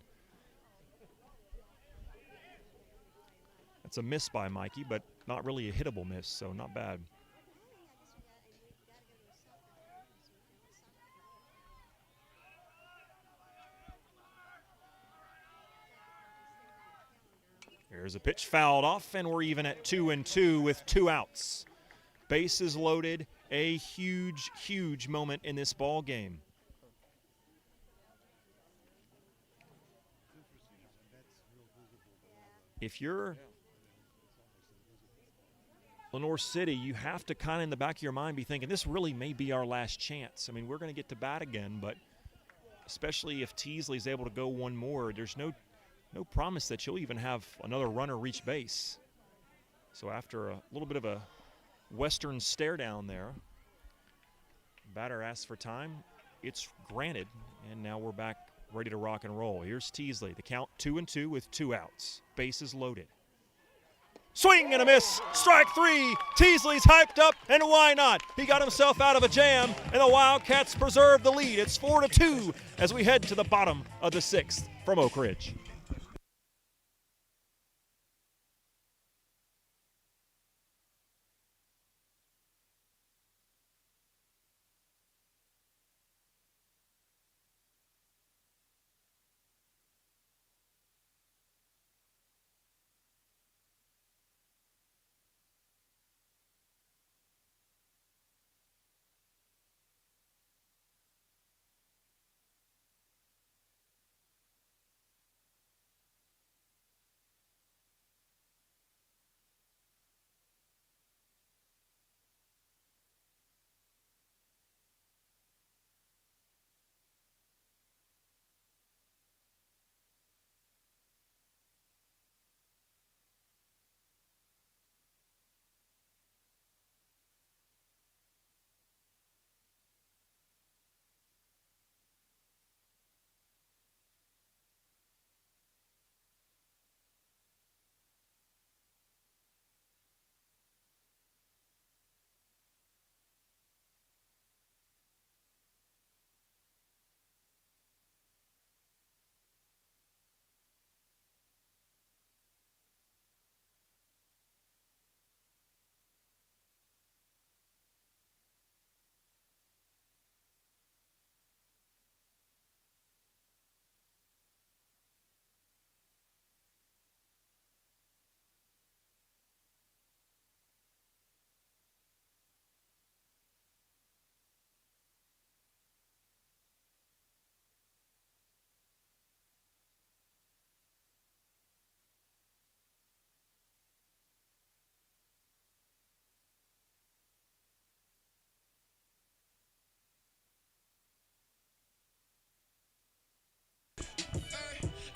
That's a miss by Mikey, but not really a hittable miss, so not bad. There's a pitch fouled off, and we're even at 2-2 with 2 outs. Bases loaded, a huge, huge moment in this ball game. If you're Lenoir City, you have to kind of in the back of your mind be thinking, this really may be our last chance. I mean, we're going to get to bat again, but especially if Teasley's able to go one more, there's no promise that you'll even have another runner reach base. So after a little bit of a western stare down there. Batter asks for time. It's granted, and now we're back ready to rock and roll. Here's Teasley. The count 2-2 with 2 outs. Bases loaded. Swing and a miss. Strike 3. Teasley's hyped up, and why not? He got himself out of a jam, and the Wildcats preserve the lead. It's 4-2 as we head to the bottom of the 6th from Oak Ridge.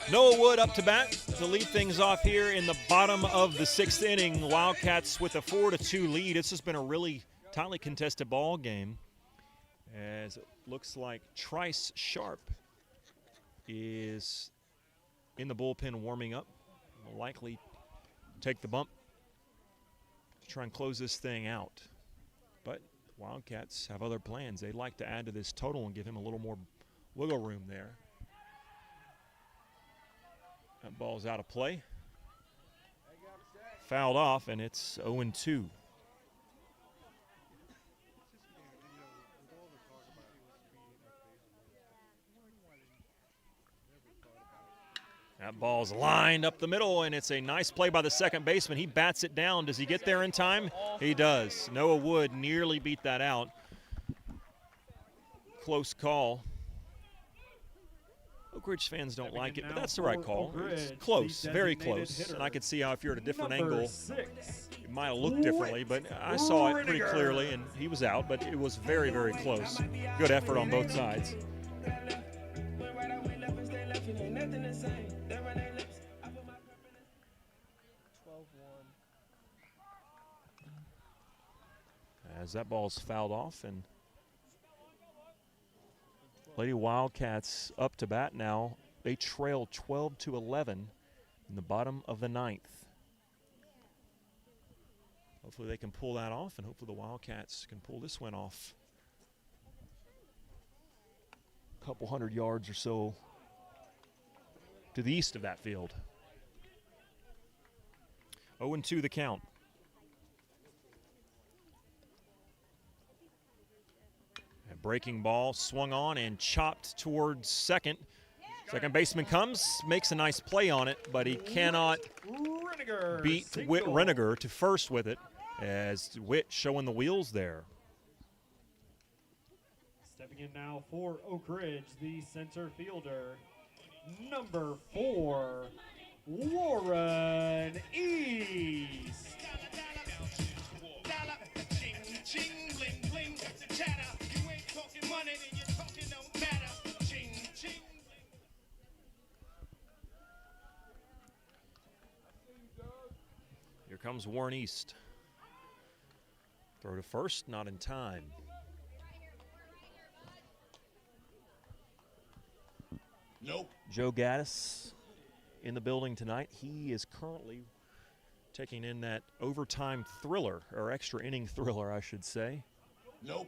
Noah Wood up to bat to lead things off here in the bottom of the 6th inning. Wildcats with a 4-2 lead. This has been a really tightly contested ball game, as it looks like Trice Sharp is in the bullpen warming up. Will likely take the bump to try and close this thing out. But Wildcats have other plans. They'd like to add to this total and give him a little more wiggle room there. That ball's out of play. Fouled off, and it's 0-2. That ball's lined up the middle, and it's a nice play by the second baseman. He bats it down. Does he get there in time? He does. Noah Wood nearly beat that out. Close call. Oak Ridge fans don't like it, but that's the right call. It's close, very close. And I could see how if you're at a different angle, it might have looked differently, but I saw it pretty clearly, and he was out, but it was very, very close. Good effort on both sides. As that ball's fouled off, and Lady Wildcats up to bat now. They trail 12-11 in the bottom of the 9th. Hopefully they can pull that off, and hopefully the Wildcats can pull this one off. A couple hundred yards or so to the east of that field. 0-2 the count. Breaking ball swung on and chopped towards second. Second baseman comes, makes a nice play on it, but he cannot beat Whit Reniger to first with it, as Whit showing the wheels there. Stepping in now for Oak Ridge, the center fielder, number 4, Warren East. Here comes Warren East. Throw to first, not in time. Nope. Joe Gaddis in the building tonight. He is currently taking in that overtime thriller, or extra inning thriller, I should say. Nope.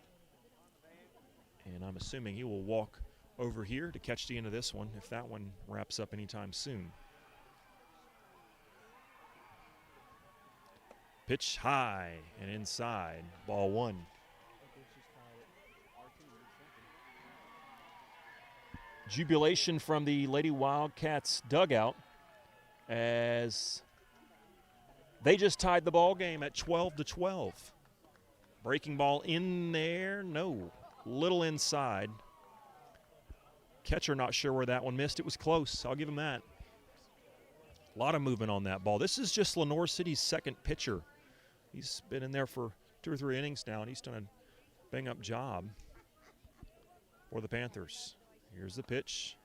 And I'm assuming he will walk over here to catch the end of this one if that one wraps up anytime soon. Pitch high and inside, ball one. Jubilation from the Lady Wildcats dugout as they just tied the ball game at 12-12. Breaking ball in there, no, little inside. Catcher not sure where that one missed. It was close, I'll give him that. A lot of movement on that ball. This is just Lenoir City's second pitcher. He's been in there for 2 or 3 innings now, and he's done a bang-up job for the Panthers. Here's the pitch.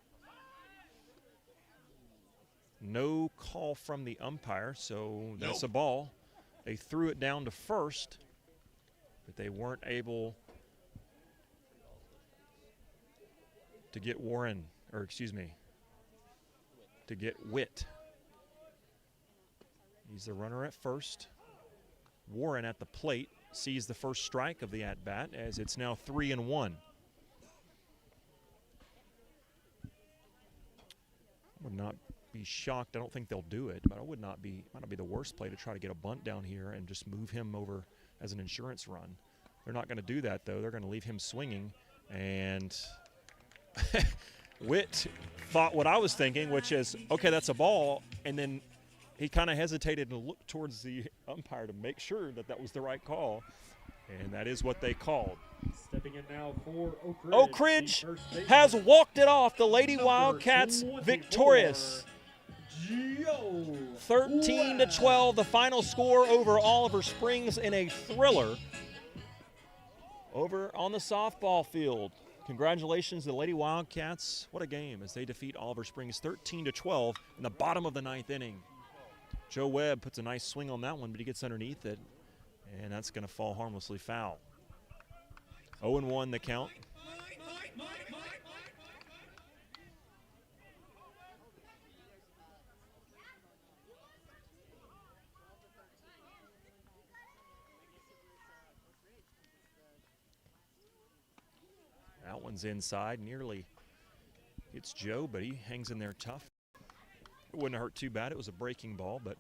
No call from the umpire, so that's a ball. They threw it down to first, but they weren't able to get to get Witt. He's the runner at first. Warren at the plate sees the first strike of the at-bat as it's now 3-1. Would not be shocked. I don't think they'll do it, but might not be the worst play to try to get a bunt down here and just move him over as an insurance run. They're not going to do that, though. They're going to leave him swinging, and Witt thought what I was thinking, which is, okay, that's a ball, and then he kind of hesitated and looked towards the umpire to make sure that that was the right call, and that is what they called. Stepping in now for Oak Ridge has walked it off. The Lady Wildcats victorious. 13-12, the final score over Oliver Springs in a thriller over on the softball field. Congratulations to the Lady Wildcats. What a game as they defeat Oliver Springs 13-12 in the bottom of the 9th inning. Joe Webb puts a nice swing on that one, but he gets underneath it, and that's going to fall harmlessly foul. 0-1 the count. That one's inside, nearly hits Joe, but he hangs in there tough. It wouldn't hurt too bad. It was a breaking ball, but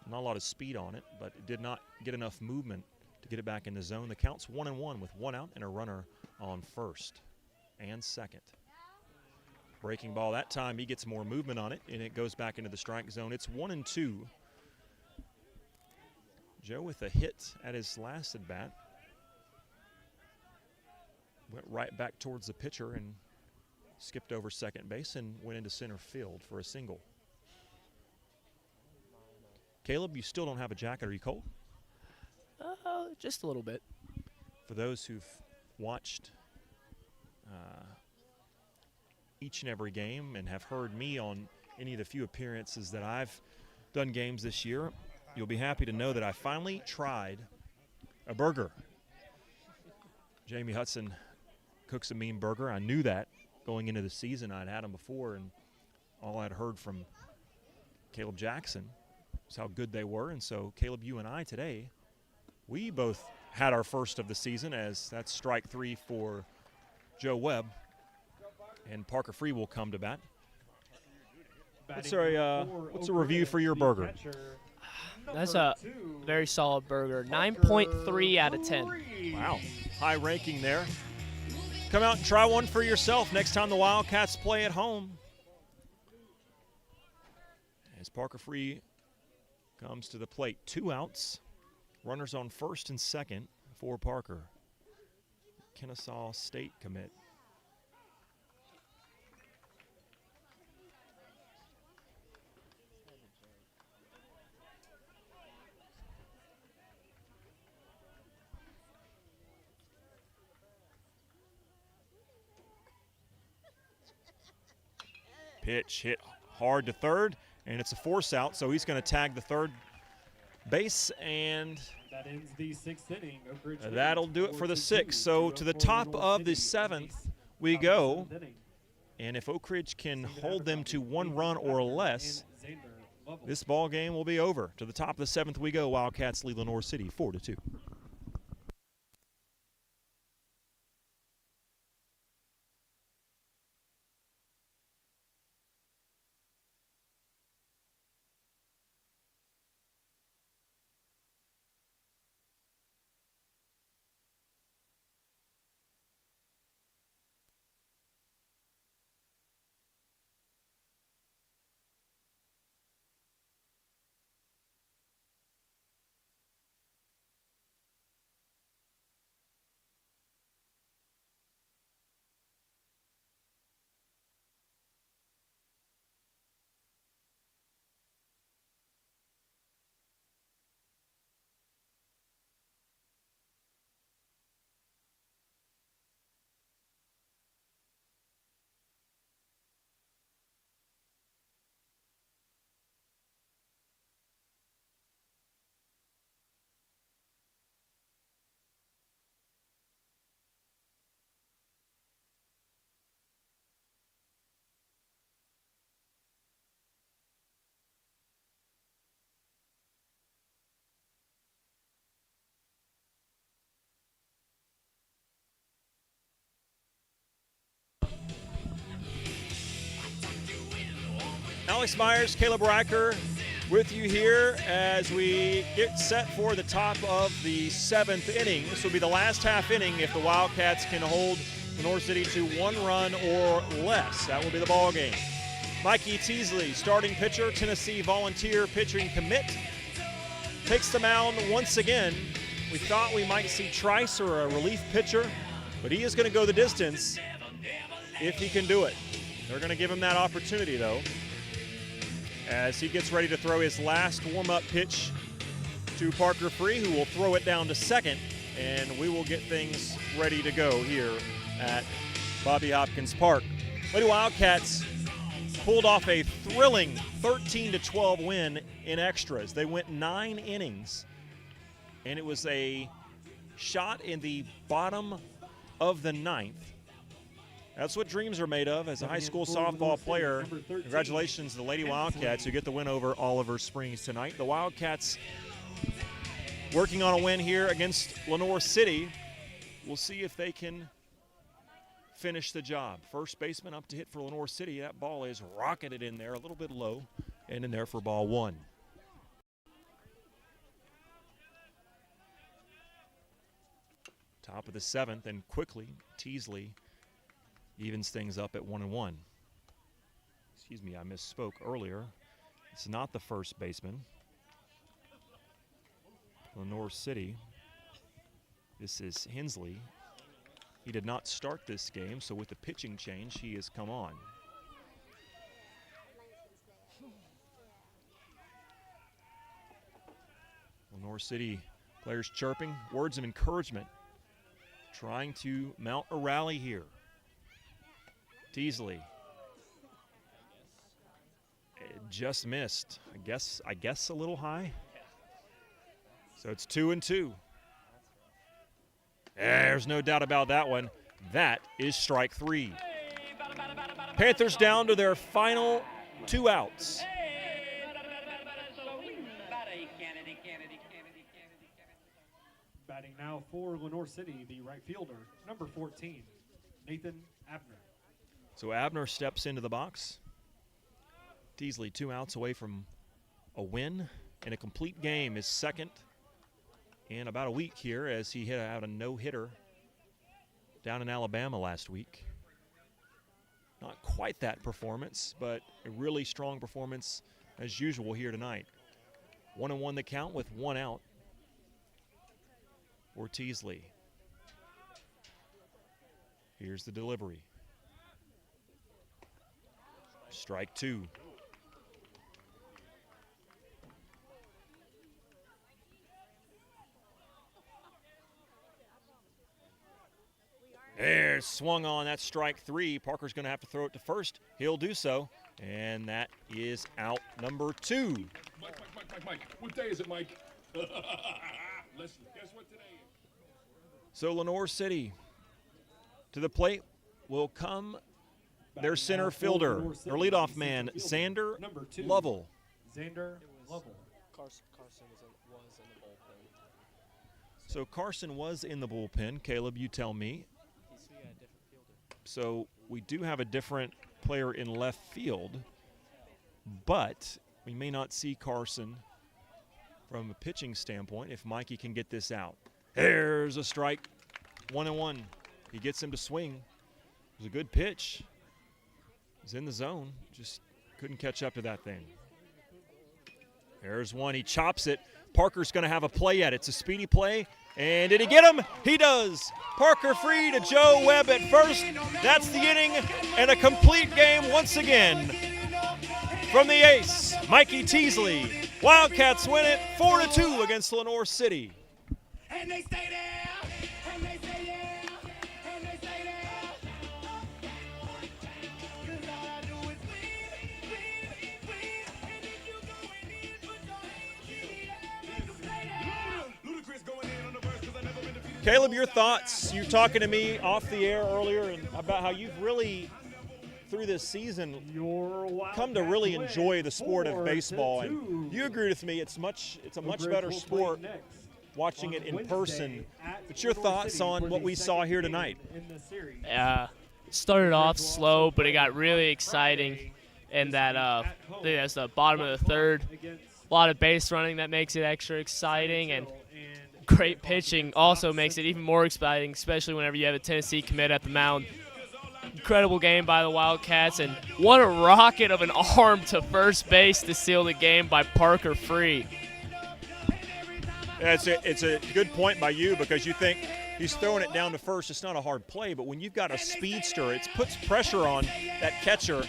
not a lot of speed on it, but it did not get enough movement to get it back in the zone. The count's 1-1 with 1 out and a runner on first and second. Breaking ball that time, he gets more movement on it, and it goes back into the strike zone. It's 1-2. Joe with a hit at his last at bat. Went right back towards the pitcher and skipped over second base and went into center field for a single. Caleb, you still don't have a jacket. Are you cold? Just a little bit. For those who've watched each and every game and have heard me on any of the few appearances that I've done games this year, you'll be happy to know that I finally tried a burger. Jamie Hudson cooks a mean burger. I knew that going into the season. I'd had them before, and all I'd heard from Caleb Jackson was how good they were. And so, Caleb, you and I today, we both had our first of the season, as that's strike 3 for Joe Webb, and Parker Free will come to bat. What's a review for your burger? That's a very solid burger. 9.3 out of 10. Wow, high ranking there. Come out and try one for yourself next time the Wildcats play at home. As Parker Free comes to the plate, 2 outs. Runners on first and second for Parker. Kennesaw State commit. Pitch hit hard to third, and it's a force out, so he's going to tag the third base, and That ends the 6th inning. Oak Ridge That'll do it for the 6th. So to the top of the 7th we go. And if Oak Ridge can hold them to 1 run or less, this ball game will be over. To the top of the 7th we go. Wildcats lead Lenoir City 4-2. Alex Myers, Caleb Riker with you here as we get set for the top of the 7th inning. This will be the last half inning if the Wildcats can hold Lenoir City to 1 run or less. That will be the ball game. Mikey Teasley, starting pitcher, Tennessee Volunteer pitching commit, takes the mound once again. We thought we might see Trice or a relief pitcher, but he is going to go the distance if he can do it. They're going to give him that opportunity, though, as he gets ready to throw his last warm-up pitch to Parker Free, who will throw it down to second, and we will get things ready to go here at Bobby Hopkins Park. Lady Wildcats pulled off a thrilling 13-12 win in extras. They went 9 innings, and it was a shot in the bottom of the 9th. That's what dreams are made of as a high school softball player. Congratulations to the Lady Wildcats who get the win over Oliver Springs tonight. The Wildcats working on a win here against Lenoir City. We'll see if they can finish the job. First baseman up to hit for Lenoir City. That ball is rocketed in there a little bit low and in there for ball 1. Top of the 7th, and quickly Teasley evens things up at 1-1. Excuse me, I misspoke earlier. It's not the first baseman. Lenoir City. This is Hensley. He did not start this game, so with the pitching change, he has come on. Lenoir City players chirping, words of encouragement, trying to mount a rally here. Teasley. It just missed. I guess a little high. So it's 2-2. There's no doubt about that one. That is strike 3. Panthers down to their final 2 outs. Batting now for Lenoir City, the right fielder, number 14, Nathan Abner. So Abner steps into the box. Teasley 2 outs away from a win in a complete game, his second in about a week here, as he hit out a no-hitter down in Alabama last week. Not quite that performance, but a really strong performance as usual here tonight. 1-1 the count with 1 out for Teasley. Here's the delivery. Strike 2. There's swung on. That's strike 3. Parker's going to have to throw it to first. He'll do so. And that is out number 2. Mike. What day is it, Mike? Leslie, guess what today is? So Lenoir City to the plate will come their center fielder, their leadoff man, Xander Number 2, Lovell. Xander Lovell. Carson was in the bullpen. So Carson was in the bullpen. Caleb, you tell me. He's got a different fielder. So we do have a different player in left field, but we may not see Carson from a pitching standpoint if Mikey can get this out. There's a strike, 1-1. He gets him to swing. It was a good pitch. He's in the zone, just couldn't catch up to that thing. There's one, he chops it. Parker's gonna have a play at it. It's a speedy play, and did he get him? He does. Parker free to Joe Webb at first. That's the inning, and a complete game once again from the ace, Mikey Teasley. Wildcats win it 4-2 against Lenoir City. And they stay there, and they stay there, and they stay there. 'Cause all I do is win, and if you going in, put your hands in the air, make 'em stay there. Ludacris going in on the verse 'cause I never been defeated. Caleb, your thoughts? You were talking to me off the air earlier and about how you've really, through this season, come to really enjoy the sport of baseball. And you agree with me, it's a much better sport watching it in person. But your thoughts on what we saw here tonight? Yeah, it started off slow, but it got really exciting. And that, I think that's the bottom of the third. A lot of base running that makes it extra exciting, and great pitching also makes it even more exciting, especially whenever you have a Tennessee commit at the mound. Incredible game by the Wildcats, and what a rocket of an arm to first base to seal the game by Parker Free. Yeah, it's a good point by you, because you think he's throwing it down to first. It's not a hard play, but when you've got a speedster, it puts pressure on that catcher.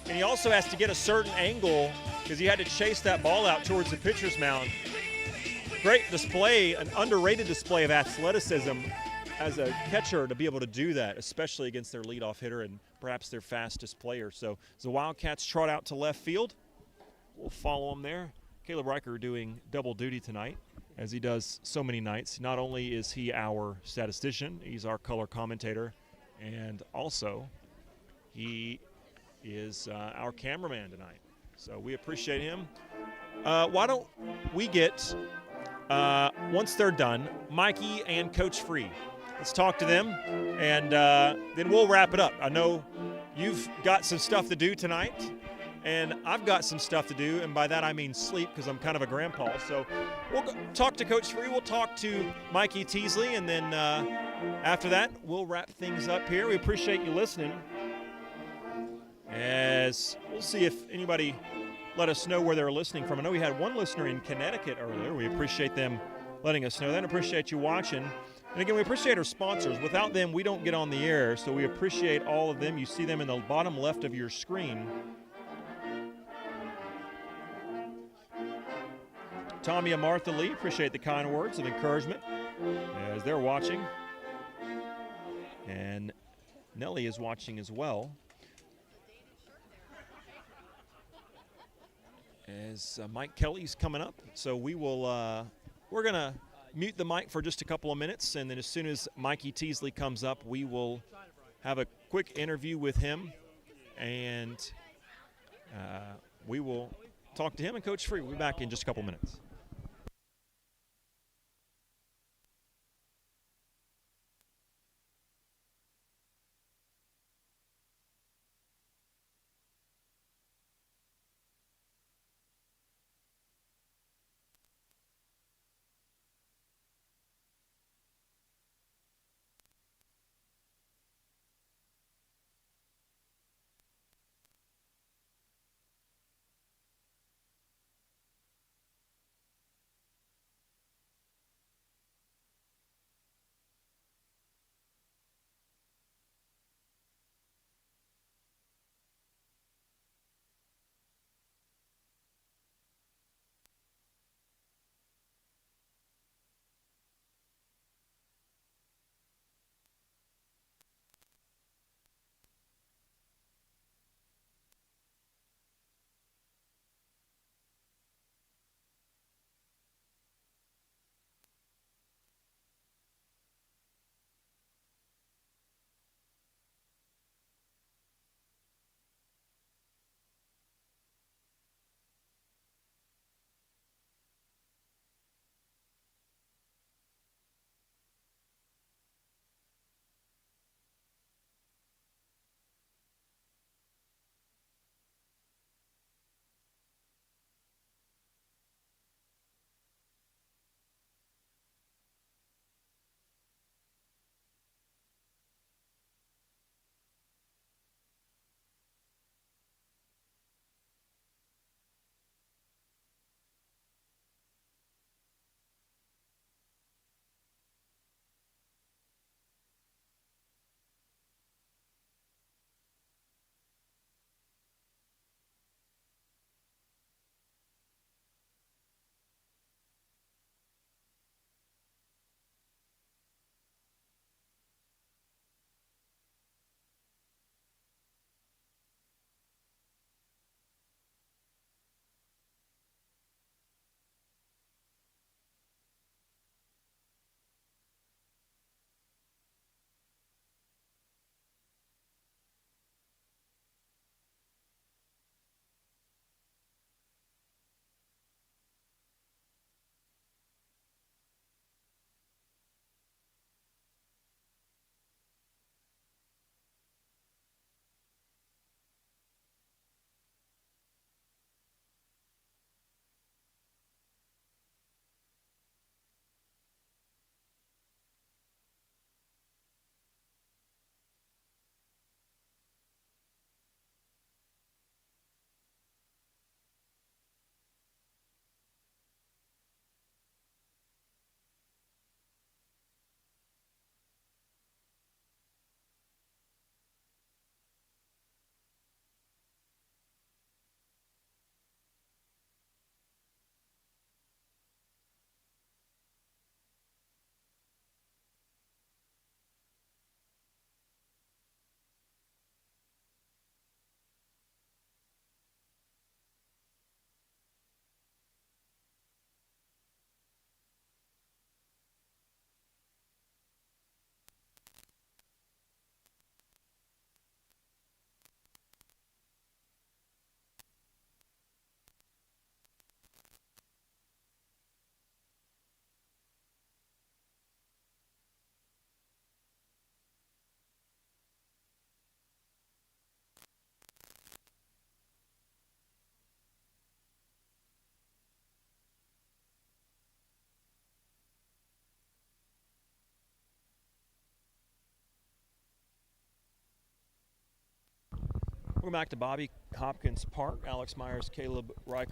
And he also has to get a certain angle because he had to chase that ball out towards the pitcher's mound. Great display, an underrated display of athleticism as a catcher to be able to do that, especially against their leadoff hitter and perhaps their fastest player. So as the Wildcats trot out to left field, we'll follow them there. Caleb Riker doing double duty tonight, as he does so many nights. Not only is he our statistician, he's our color commentator, and also he is our cameraman tonight. So we appreciate him. Why don't we get, once they're done, Mikey and Coach Free. Let's talk to them, and then we'll wrap it up. I know you've got some stuff to do tonight, and I've got some stuff to do, and by that I mean sleep, because I'm kind of a grandpa. So we'll talk to Coach Free, we'll talk to Mikey Teasley, and then after that, we'll wrap things up here. We appreciate you listening, as we'll see if anybody let us know where they're listening from. I know we had one listener in Connecticut earlier. We appreciate them letting us know that. Appreciate you watching. And again, we appreciate our sponsors. Without them, we don't get on the air, so we appreciate all of them. You see them in the bottom left of your screen. Tommy and Martha Lee, appreciate the kind words of encouragement as they're watching. And Nellie is watching as well. As Mike Kelly's coming up. So we will, we're going to mute the mic for just a couple of minutes, and then as soon as Mikey Teasley comes up, we will have a quick interview with him, and we will talk to him and Coach Free. We'll be back in just a couple minutes. Welcome back to Bobby Hopkins Park. Alex Myers, Caleb Riker.